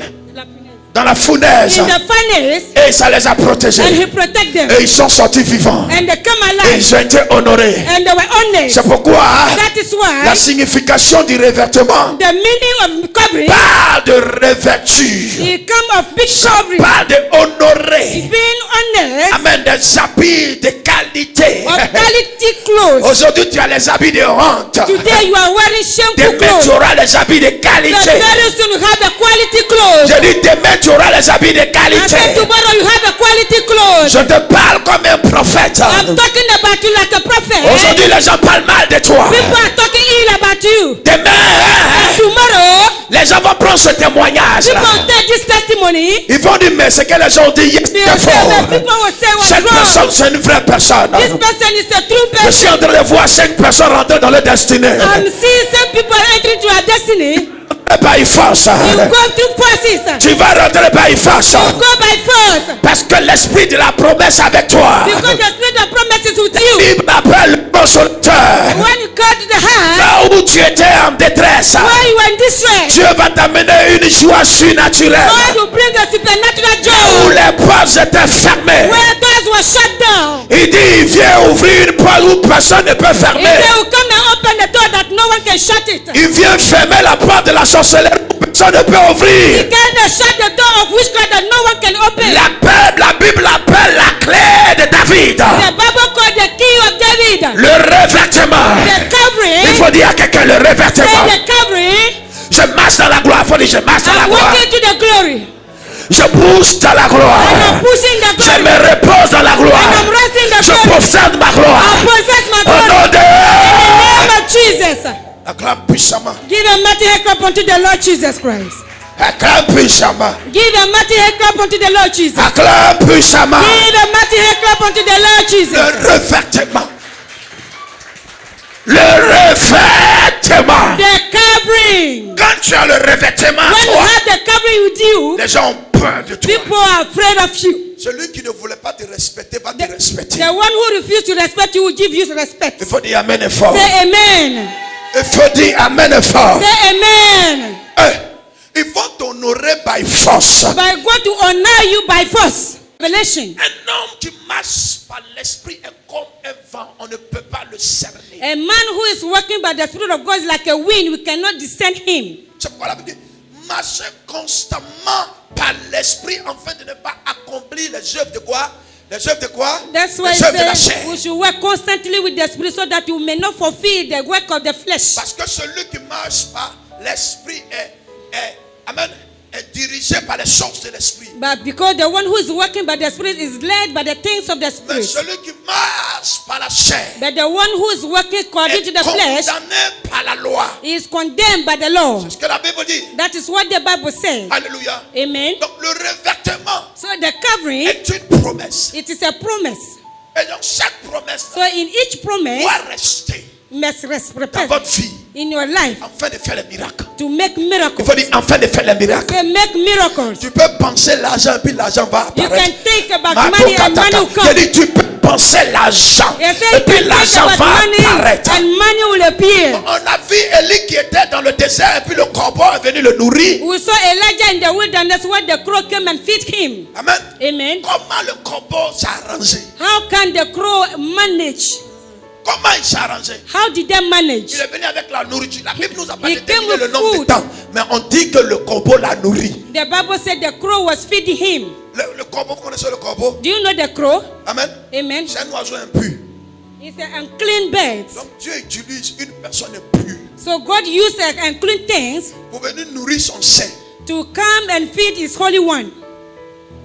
dans la fournaise. in the furnace, Et ça les a protégés. and he protected them. Et ils sont sortis vivants. And they come Et alive. ils ont été honorés. And they were honored. C'est pourquoi That is la why signification du revêtement the meaning of covering, parle de revêture, it come of big covering, parle de honorer. being honored, Amen, des habits de qualité. of quality clothes. Aujourd'hui, tu as les habits de honte. Today you are wearing shameful Demain, clothes. tu auras les habits de But qualité. very soon you have the quality clothes. Je dis, demain, tu auras les habits de And then qualité. tomorrow you have a quality clothes. Je te parle comme un prophète. I'm talking about you like a prophet. Aujourd'hui, les gens parlent mal de toi. People are talking ill about you. Demain, Tomorrow, les gens vont prendre ce témoignage. people take this testimony. Ils vont dire, mais ce que les gens ont dit hier, They c'était will say fort. that people will say what's Cette wrong. personne, c'est une vraie personne. This person is a true Je suis person. en train de voir 5 personnes rentrer dans leur destinée. I'm seeing some people entering to our destiny. By force. You go through forces. Tu vas rentrer by force. You go by force. Parce que l'esprit de la promesse avec toi. Because the spirit of promise is with you. Il m'appelle le consolateur. When you go to the heart, Là où tu étais en détresse, where you are in distress, Dieu va t'amener une joie surnaturelle. God will bring a supernatural Où joy. les portes étaient fermées. Where doors were shut down. Il dit, il vient ouvrir une porte où personne ne peut He fermer. said, will come and open the door that no one can shut it. Il vient fermer la porte de la sorcellerie où personne ne peut He ouvrir. can shut the door of witchcraft that no one can open. La Bible appelle la clé de David. The Bible called the key of David. Le revêtement. The Il covering. faut dire à quelqu'un le Say revêtement. the covering. Je marche dans la gloire. Il faut dire je marche dans la I'm gloire. walking to the glory. Je bouge dans la gloire. And I'm pushing the Je glory. me repose dans la gloire. And I'm resting the Je glory. possède ma gloire. I possess my Au glory. nom In the de... name of Jesus. Acclame puissamment. Give a mighty hand clap unto the Lord Jesus Christ. Acclame puissamment. Give a mighty hand clap unto the Lord Jesus. Acclame puissamment. Give a mighty hand clap unto the Lord Jesus. Le revêtement. Le revêtement. revêtement, The covering. quand tu as le revêtement en When you toi, have the covering with you, les gens ont peur de toi. people are afraid of you. Celui qui ne voulait pas te respecter va te respecter. The one who refused to respect you will give you respect. Il faut dire amen et fort. Say amen. Il faut dire amen et fort. Say amen. Il faut t'honorer by force. By God to honor you by force. Revelation. Un homme qui marche par l'esprit est comme un vent. On ne peut pas le cerner. A man who is working by the Spirit of God is like a wind. We cannot discern him. C'est pourquoi la Bible dit marcher constamment par l'esprit afin de ne pas accomplir les œuvres de quoi? Les œuvres de quoi? That's why Les œuvres de la it chair. says we should work constantly with the Spirit so that you may not fulfill the work of the flesh. Parce que celui qui marche par l'esprit est dirigé par les sources de l'esprit. But because the one who is working by the Spirit is led by the things of the Mais Spirit. celui qui marche par la chair But the one who is working according to est the flesh condamné par la loi. is condemned by the law. C'est ce que la Bible dit. That is what the Bible says. Alléluia. Amen. Donc le revêtement So the covering, est une promesse. it is a promise. Et donc chaque promesse So in each promise, doit rester must dans respect votre vie in your life afin de faire les miracles. to make Il miracles. faut dire afin de faire les miracles. Say make miracles. Tu peux penser l'argent puis l'argent va You apparaître. can think about Ma money and bocatata. money will Il come. dit tu peux penser l'argent Yes, et you puis can think l'argent about va money apparaître. and money will appear. On a vu Élie qui était dans le désert et puis le corbeau est venu le nourrir. We saw Elijah in the wilderness where the crow came and feed him. Amen. Amen. Comment le corbeau s'est arrangé? How can the crow manage? Comment il s'est arrangé? How did they manage? Il est venu avec la nourriture. La Bible nous a pas He déterminé came le with nombre de food. temps, mais on dit que le corbeau l'a nourri. The Bible said the crow was feeding him. Le corbeau, vous connaissez le corbeau? Do you know the crow? Amen. Amen. C'est un oiseau impur. It's an unclean bird. Donc Dieu utilise une personne impure So God used unclean things pour venir nourrir son sein. to come and feed his holy one.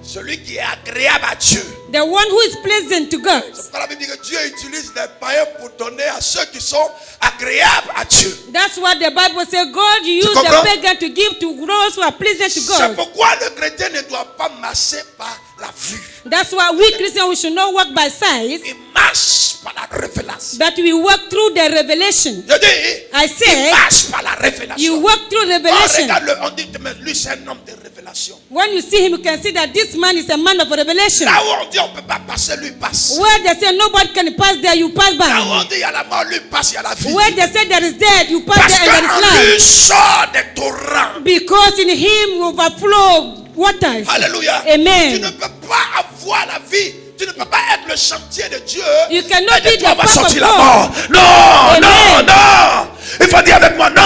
Celui qui est agréable à Dieu. The one who is pleasant to God. C'est pourquoi la Bible dit que Dieu utilise les païens pour donner à ceux qui sont agréables à Dieu. That's what the Bible says. God used comprends? the pagan to give to those who are pleasant to C'est God. pourquoi le chrétien ne doit pas marcher par la vue. That's why we Christians we should not walk by sight, Il marche par la révélation. but we walk through the revelation. Je dis, I il say marche par la révélation. you walk through On revelation. regarde-le, on dit, mais lui c'est un homme de révélation. When you see him, you can see that this man is a man of revelation. Là où on dit on ne peut pas passer, lui passe. Where they say nobody can pass there, you pass Là où on by. dit il y a la mort, lui passe, il y a la vie. Where they say there is death, you pass Parce there and there qu'en is lui life. sort des torrents. Because in him overflow waters. Alléluia. Amen. Tu ne peux pas avoir la vie. Tu ne peux pas être le chantier de Dieu. You cannot Et de be toi the va path of sortir la God. mort. Non, Amen. non, non. Il faut dire avec moi, non.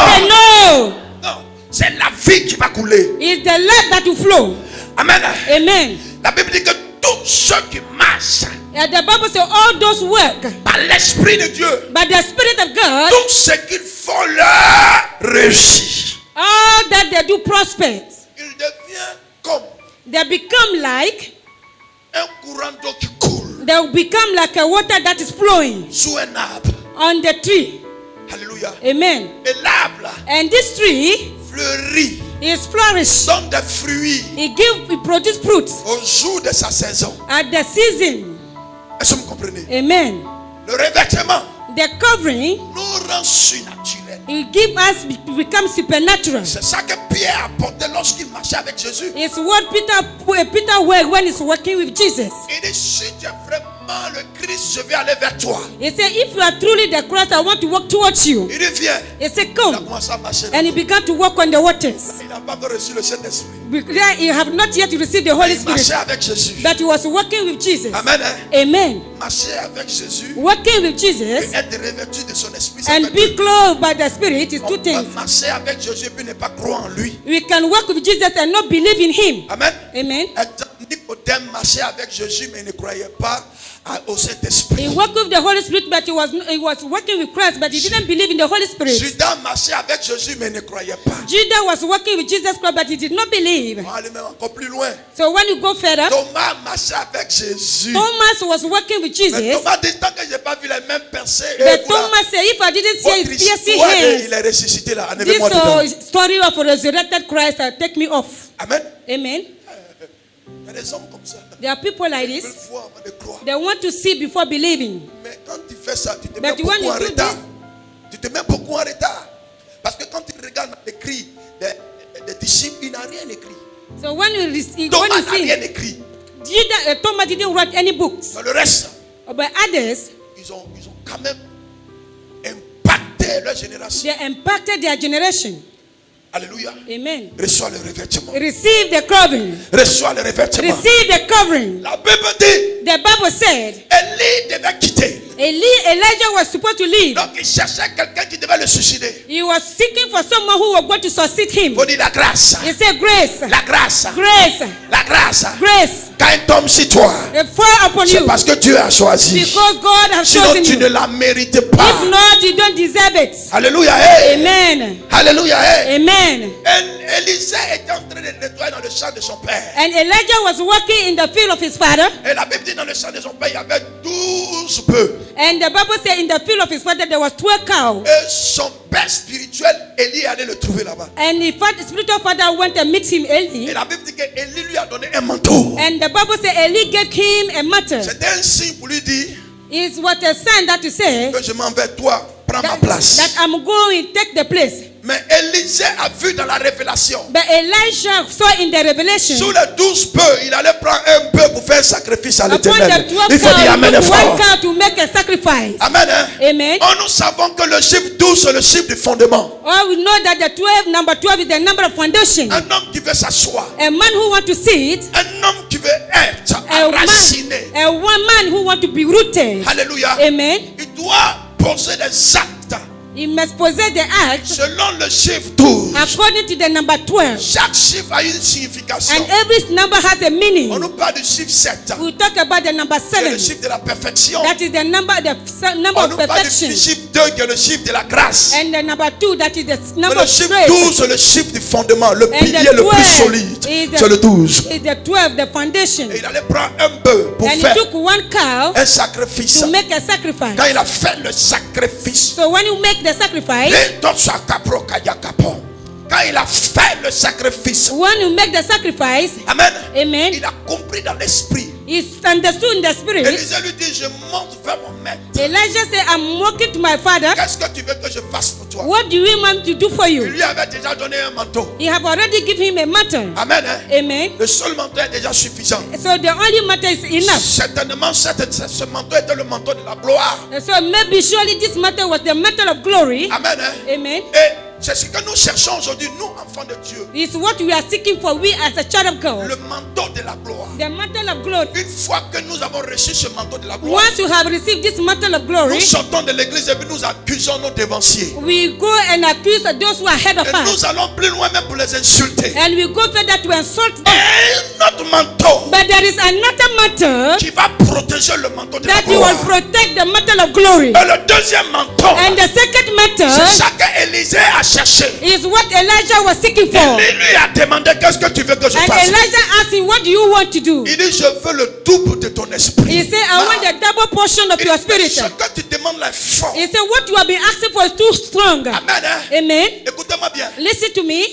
Say no. Non. C'est la vie qui va couler. It's the life that will flow. Amen. Amen. La Bible dit que tous ceux qui marchent And the Bible says all those work par l'Esprit de Dieu, by the Spirit of God, tout ce qu'ils font leur réussit. all that they do prosper. Il devient comme They become like, un courant d'eau qui coule they become like a water that is flowing sous un arbre. on the tree. Alléluia. Amen. Et l'arbre là, And this tree fleurit, is flourish. donne des fruits It produces fruits au jour de sa saison. at the season. Est-ce que vous comprenez? Amen. Le revêtement The covering, nous rend surnaturels. it gives us become supernatural. C'est ça que Pierre apportait lorsqu'il marchait avec Jésus. It's what Peter wear when he's working with Jesus. Il dit, si tu es vraiment le Christ, je vais aller vers toi. He said, if you are truly the Christ, I want to walk towards you. Il dit, viens. He said, Il a come. commencé à marcher. And he began to walk on the waters. Il n'a pas encore reçu le Saint-Esprit. Because he have not yet received the Holy Il marchait Spirit. avec Jésus. But he was working with Jesus. Amen. Hein? Amen. Marcher avec Jésus Working with et Jesus être revêtu de son esprit. Ça and fait be deux. clothed by the Spirit is On two peut things. marcher avec Jésus et puis ne pas croire en lui. We can work with Jesus and not believe in him. Amen. Amen. Nicodème marchait avec Jésus mais il ne croyait pas au He Saint-Esprit. worked with the Holy Spirit, but he was working with Christ, but he didn't believe in the Holy Spirit. Judas marchait avec Jésus mais il ne croyait pas. Judah was working with Jesus Christ, but he did not believe. On va aller même encore plus loin. So when you go further, Thomas marchait avec Jésus. Thomas was working with Mais Jesus. Thomas dit tant que je n'ai pas vu les mêmes percées. But Thomas said, if I didn't see his Votre piercing histoire de- hands, il est ressuscité là. this Enlevez-moi dedans. story of a resurrected Christ take me off. Amen. Amen. Il y a des hommes comme ça. There are people like Ils this. veulent voir avant de croire. They want to see before believing. Mais quand tu fais ça, tu te mets But when beaucoup you en do retard. this, Tu te met beaucoup en retard. Parce que quand tu regardes l'écrit des disciples, il n'a rien écrit. So when you Thomas n'a see, rien écrit. Thomas didn't write any books. Dans le reste, But others, ils ont quand même impacté leur génération. they impacted their generation. Alléluia. Amen. Reçois le revêtement. Receive the covering. Reçois le revêtement. Receive the covering. La Bible dit, The Bible said Élie devait quitter. Elijah was supposed to leave. Donc il cherchait quelqu'un qui devait le suicider. He was seeking for someone who was going to succeed him. Il faut dire la grâce. He said, Grace, La grâce. grace, La grâce. grace, Quand il tombe sur toi, fall upon c'est you. parce que Dieu a choisi. Because God has Sinon chosen tu you. ne la mérites If pas. not, you don't deserve it. Alléluia. Hey. Amen. Alléluia. Hey. Amen. Élisée était en train de nettoyer dans le champ de son père. And Elijah was working in the field of his father. Et la Bible dit dans le champ de son père, il y avait 12 bœufs. And the Bible said in the field of his father there was 12 cows. Et son père spirituel, Élie, allait le trouver là-bas. And his spiritual father went and met him, Et Eli. la Bible dit qu'Élie lui a donné un manteau. And the Bible said Eli gave him a matter. C'était un signe pour lui dire It's what a sign that to say que je m'en vais, toi, prends ma that place. I'm going to take the place. Mais Élisée a vu dans la révélation. But Elisha saw in the revelation. Sur les 12 bœufs, il allait prendre un bœuf pour faire un sacrifice à Upon l'Éternel. the 12 Il faut dire cows, Amen he took fort. one cow to make a sacrifice. Amen. Hein? Amen. Oh, nous savons que le chiffre 12 c'est le chiffre du fondement. Oh, we know that the 12, number 12 is the number of foundation. Un homme qui veut s'asseoir. A man who wants to sit, Un homme qui veut être a enraciné. man who wants to be rooted. Alléluia. Amen. Il doit poser des actes He must possess the act selon le chiffre 12. according to the number 12. Chaque chiffre a une signification. And every number has a On meaning. nous parle du chiffre 7. We talk about the number C'est le 7. chiffre de la perfection. That is the number On of nous parle perfection. du chiffre 2 qui est le chiffre de la grâce. And the number 2, that is the Mais number le of chiffre grace. 12 c'est le chiffre du fondement. Le And pilier the le plus 12 solide. is C'est le 12. is the 12, the foundation. Et il allait prendre un bœuf pour And he faire took one cow un sacrifice. to make a sacrifice. Quand il a fait le sacrifice, So when you make the sacrifice, quand il a fait le sacrifice, when you make the sacrifice, amen, amen, il a compris dans l'esprit. it's understood in the spirit. Élisée lui dit, je monte vers mon maître. Elijah said, I'm walking to my father. Qu'est-ce que tu veux que je fasse pour toi? What do you want to do for Il you? lui avait déjà donné un manteau. He have already given him a matter. Amen. Hein? Amen. Le seul manteau est déjà suffisant. So the only matter is enough. Certainement, ce manteau était le manteau de la gloire. So maybe surely this matter was the matter of glory. Amen. Hein? Amen. Et c'est ce que nous cherchons aujourd'hui, nous, enfants de Dieu. It's what we are seeking for, we as a child of God. Le manteau de la gloire. The mantle of glory. Une fois que nous avons reçu ce manteau de la gloire, Once you have received this mantle of nous glory, sortons de l'église et puis nous accusons nos dévanciers. we go and accuse those who are ahead of Et us. nous allons plus loin même pour les insulter. And we go further to insult them. Et notre manteau But there is another matter qui va protéger le manteau de la that you gloire. will protect the mantle of glory. Et le deuxième manteau, And the second c'est matter ça qu'Élisée a cherché. is what Elijah was seeking for. Il lui a demandé, qu'est-ce que tu veux que je And fasse? Elijah asked him, what do you want to do? Il dit, je veux le double de ton esprit. He said, I want the double portion of Il your dit, spirit. ce que tu demandes là est fort. He said, what you have been asking for is too strong. Amen. Hein? Amen. Écoutez-moi bien. Listen to me.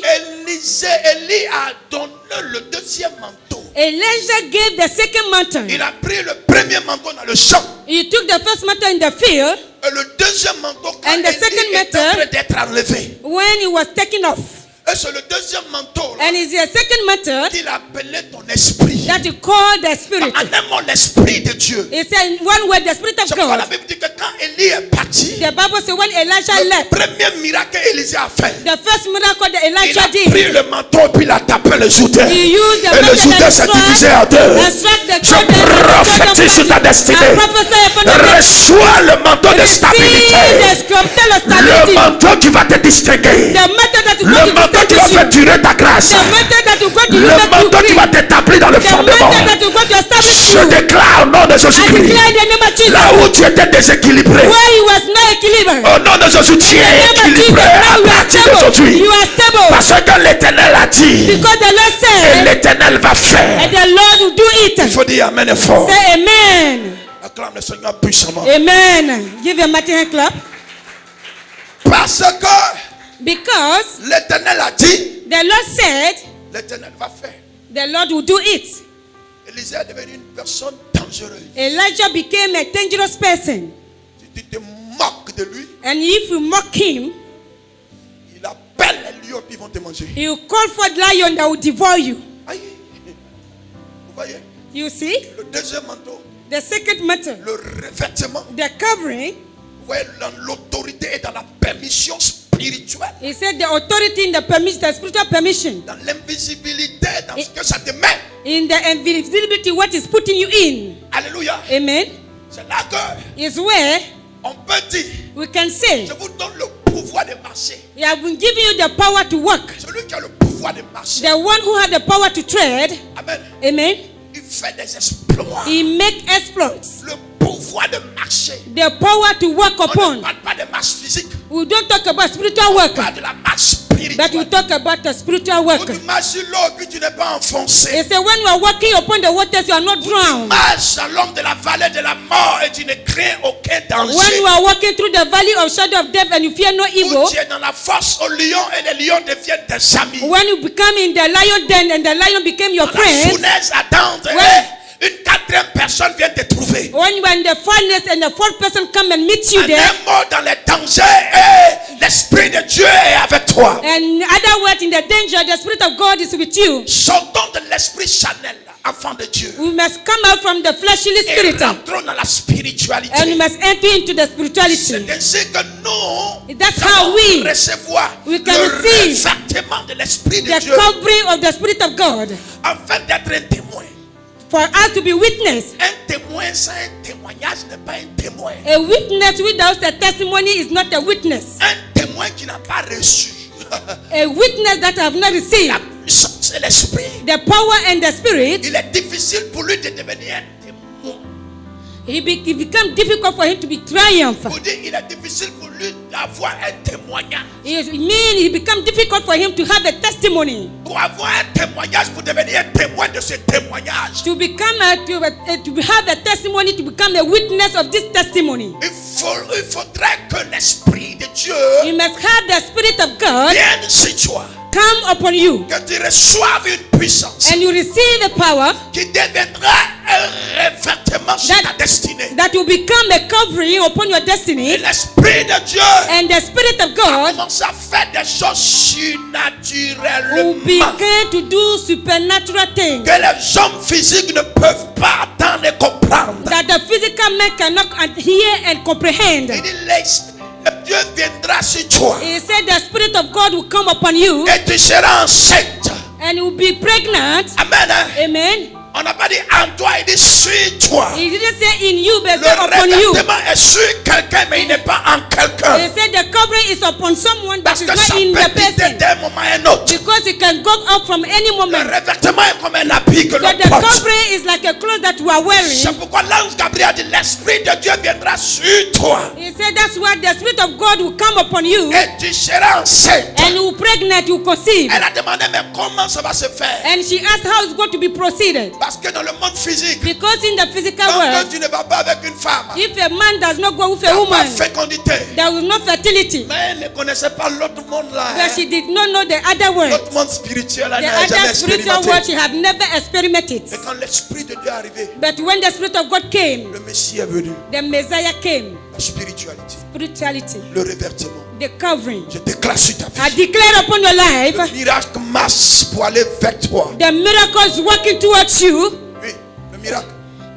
Élie a donné le deuxième manteau. Elijah gave the second mantle. Il a pris le premier manteau dans le champ. He took the first mantle in the field. Et le deuxième manteau, quand And the Élie second est en mantle- train d'être enlevé. When he was taken off. Et c'est le deuxième manteau là, And it's the second mantle qu'il appelait ton esprit. that he called the spirit. En un mot, l'esprit de Dieu. He said in one word, the spirit of C'est pourquoi la God. Bible dit que quand Élie est parti, The Bible says when Elijah le left, premier miracle qu'Élisée a fait, the first miracle that il a Elijah pris did, le manteau puis il a tapé le joutain. he used the Et le mantle joutain and s'est divisé en deux. struck the Je children and the prophétise sur ta destinée. I prophesy upon the Reçois le manteau de receive the stabilité. sculptor of Le stability. manteau qui va te distinguer. The matter that is Le going to manteau qui va faire establish you. durer ta grâce. The matter that is going to Le make you manteau qui free. va t'établir dans le The fondement. matter that is going to establish Je you. déclare au nom de I Jésus-Christ. declare in the name of Jesus. Là où tu étais déséquilibré, Where he was not equilibrium. au nom de Jésus, tu In the es name of Jesus, équilibré à now you are partir stable. d'aujourd'hui. You are stable. Parce que l'Éternel a dit, Because the Lord et said, l'Éternel va faire. and the Lord will do Il it. faut dire Amen et fort. Say amen. Acclame le Seigneur puissamment. Amen. Give your mighty hand clap. Parce que Because l'Éternel a dit, the Lord said, l'Éternel va faire. the Lord will do it. Élisée est devenu une personne dangereuse. Elijah became a dangerous person. Tu te moques de de lui, And if you mock him, il appelle les lions qui vont te manger. he will call for the lion that will devour you. Aïe. Vous voyez? You see? Le deuxième manteau, The second matter, le revêtement. the covering, Vous voyez, dans l'autorité et dans la permission spirituelle. he said the authority in the permission, the spiritual permission, Dans l'invisibilité, dans ce que ça te met. in the invisibility, what is putting you in. Alléluia. Amen. C'est là que Is where on peut dire, we can say, je vous donne le pouvoir de marcher. he has been giving you the power to walk. Celui qui a le pouvoir de marcher. The one who had the power to tread, Amen. amen, Il fait des exploits. he make exploits. Le pouvoir de marcher. The power to walk On ne upon. parle pas de marche physique. We don't talk about spiritual On work, parle de la marche but we spirituelle. talk about the spiritual work. Où tu marches sur l'eau puis tu n'es pas He enfoncé. said, when you are walking upon the waters, you are not Où tu drowned. marches dans l'ombre de la vallée de la mort et tu ne crains aucun When danger. you are walking through the valley of shadow of death and you fear no evil, Où tu es dans la force au lion et les lions deviennent tes amis. when you become in the lion den and the lion became your Dans la friend, fournaise attente, Ouais. une quatrième personne vient te trouver. when you are in the furnace and the fourth person come and meet you En there, un mot, dans les dangers, l'Esprit de Dieu est avec toi. and in other words, in the danger, the Spirit of God is with you. Sortons de l'esprit charnel, enfant de Dieu. We must come out from the fleshly Et spirit rentrons dans la spiritualité. and we must enter into the spirituality. C'est ainsi que nous That's allons how we recevoir we can le receive revêtement de l'Esprit de the Dieu covering of the Spirit of God afin d'être un témoin. for us to be witness. Un témoin sans un témoignage n'est pas un témoin. A witness without a testimony is not a witness. Un témoin qui n'a pas reçu A witness that have not received la puissance et l'Esprit, the power and the Spirit, il est difficile pour lui de devenir un témoin. it becomes difficult for him to be triumphant. Pour dire, il est difficile pour lui d'avoir un témoignage. It becomes difficult for him to have a testimony. Pour avoir un témoignage, pour devenir un témoin de ce témoignage, To become to have a testimony, to become a witness of this testimony, il faudrait que l'Esprit de Dieu you must have the Spirit of God vienne sur toi. come upon you Que tu reçoives une puissance and you receive the power qui deviendra un revêtement sur ta destinée. that will become a covering upon your Et destiny, l'Esprit de Dieu and the Spirit of God commence à faire des choses will surnaturellement begin to do supernatural things que les hommes physiques ne peuvent pas attendre et comprendre. that the physical man cannot hear and comprehend. Il dit, Dieu viendra sur toi He said the Spirit of God will come upon you et tu seras enceinte. and you will be pregnant. Amen. Hein? Amen. On n'a pas dit en toi, il dit sur toi. He didn't say in you, but Le say upon you. revêtement est sur quelqu'un, mais il n'est pas en He quelqu'un. said the covering is upon someone, but Parce it's que ça not in peut the person. quitter d'un moment à un autre. Because it can go up from any Le moment. revêtement est comme un habit que So l'on the porte. covering is like a cloth that you are wearing. C'est pourquoi l'ange Gabriel a dit, l'Esprit de Dieu viendra sur toi. He said that's why the Spirit of God will come upon you Et tu seras enceinte. and you will pregnant, you will conceive. Elle a demandé, mais comment ça va se faire? And she asked how it's going to be proceeded. Parce que dans le monde physique, Because in the physical quand world, tu ne vas pas avec une femme, if a man does not go with il n'y a a pas woman, fécondité. there will no fertility. Mais elle ne connaissait pas l'autre monde là. But she did not know the other world. L'autre monde spirituel, elle The n'a jamais other spiritual world expérimenté. she have never experimented. Et quand l'Esprit de Dieu est arrivé, But when the Spirit of God came, le Messie est venu. the Messiah came. La spiritualité, Spirituality, le revêtement. the covering. Je déclare sur ta I vie. declare upon your life, Le miracle marche pour aller vers toi. the miracles working towards you. Oui, le miracle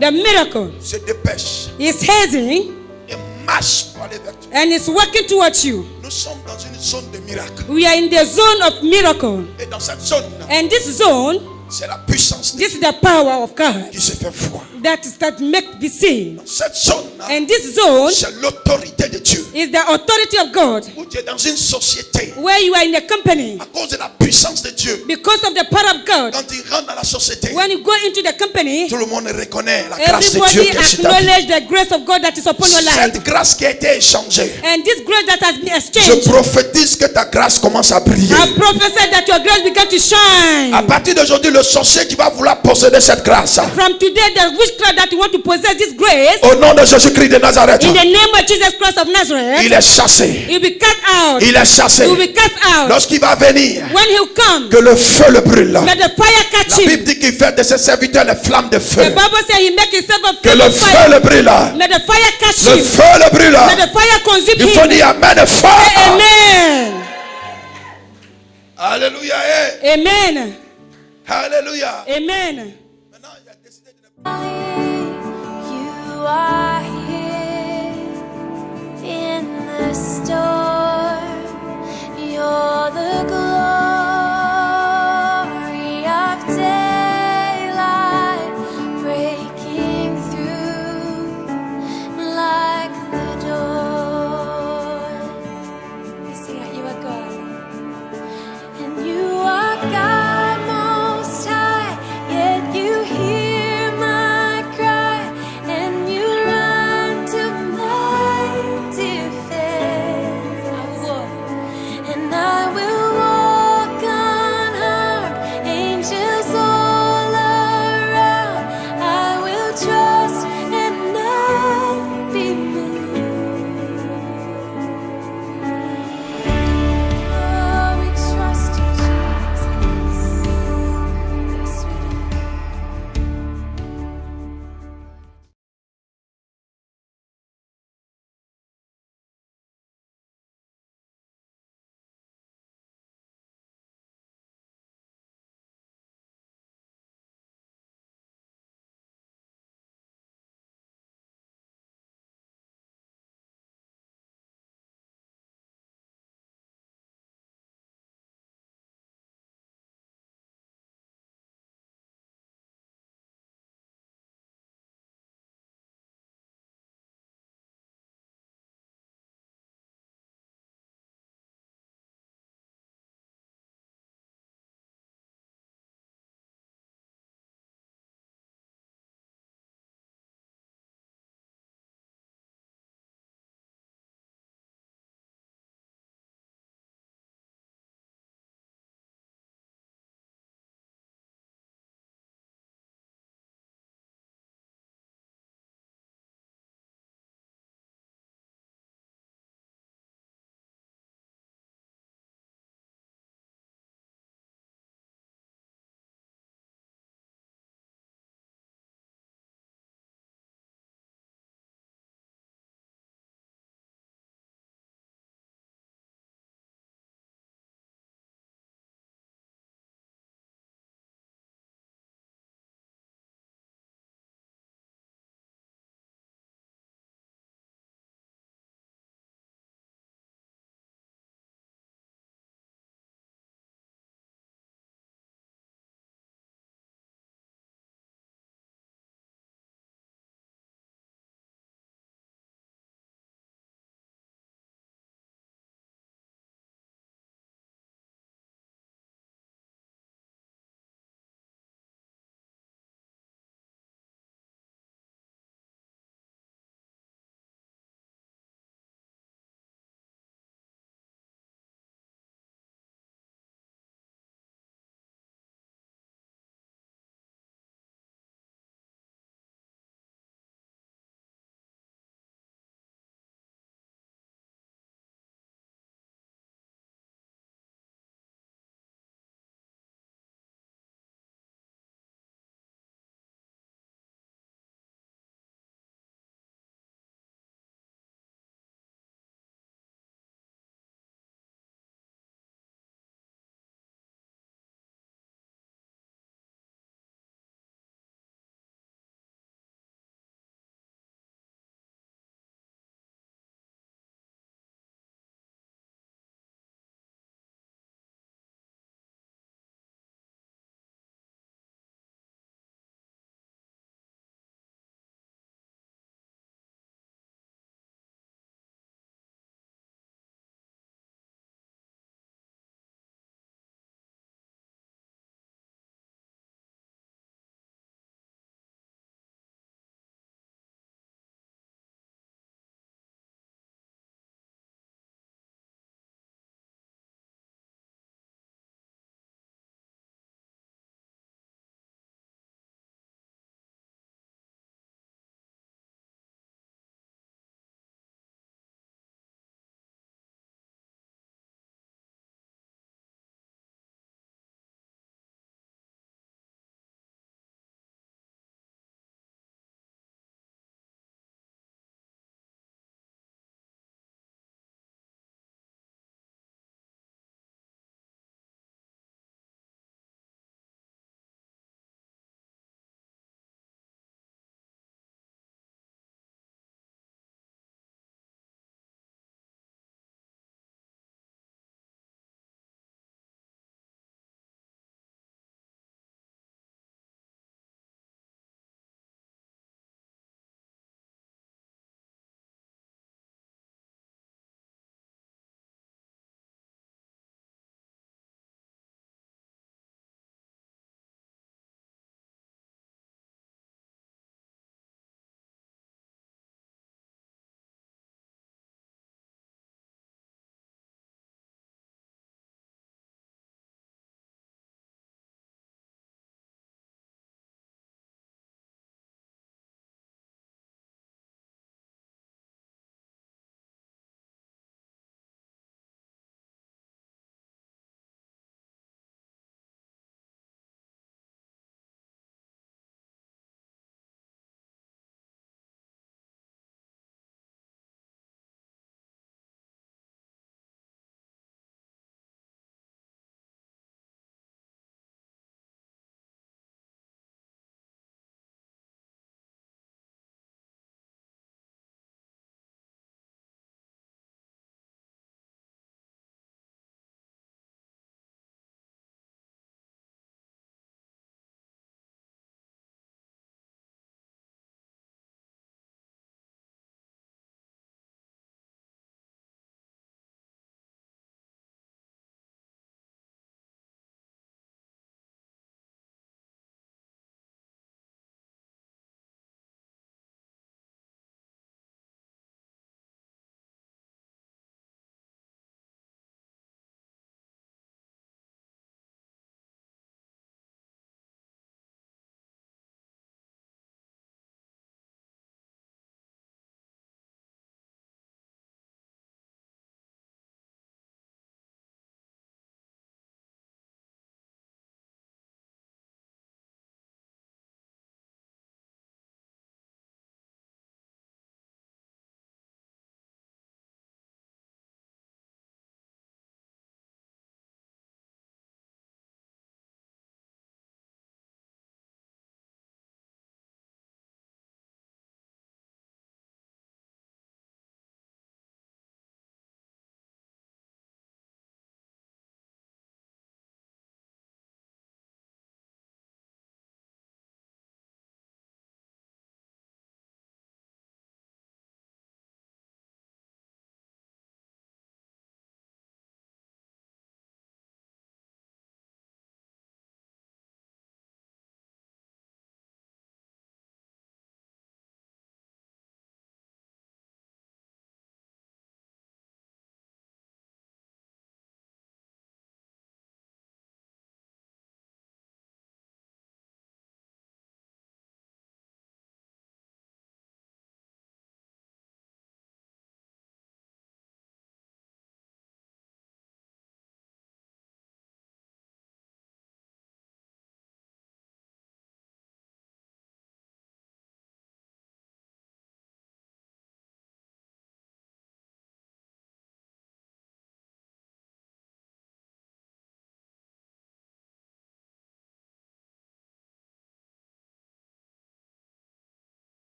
The miracle se dépêche is hazing et marche pour aller vers toi. and is working towards you. Nous sommes dans une zone de miracle. We are in the zone of miracle. Et dans cette zone, And this zone, c'est la puissance de this Dieu is the power of God qui se fait voir. that make be seen. Dans cette zone, And this zone c'est l'autorité de Dieu. is the authority of God. Où tu es dans une société Where you are in a company à cause de la puissance de Dieu. because of the power of God. Quand tu rentres dans la société, When you go into the company, tout le monde reconnaît la grâce de Dieu everybody qui est sur ta vie. acknowledge the grace of God that is upon your life. Cette grâce qui a été échangée, And this grace that has been je exchanged, prophétise que ta grâce commence à briller. I prophesy that your grace began to shine. À partir d'aujourd'hui, le sorcier qui va vouloir posséder cette grâce, From today, the witchcraft that you want to possess this grace, au nom de Jésus-Christ de Nazareth, in the name of Jesus Christ of Nazareth, secret, il est chassé. he'll be cast out. Il est chassé. He will be cast out. Lorsqu'il va venir, When he'll come, que le feu le brûle. let the fire catch La him. Bible dit qu'il fait de ses serviteurs les flammes de feu. The Bible says he make himself a Que flame le of feu fire. le brûle. Let the fire catch Le him. feu le brûle. Let the fire consume Il faut him. dire amen fort. Amen. Alléluia. Amen. Alléluia. Amen. Maintenant, il a décidé de ne pas.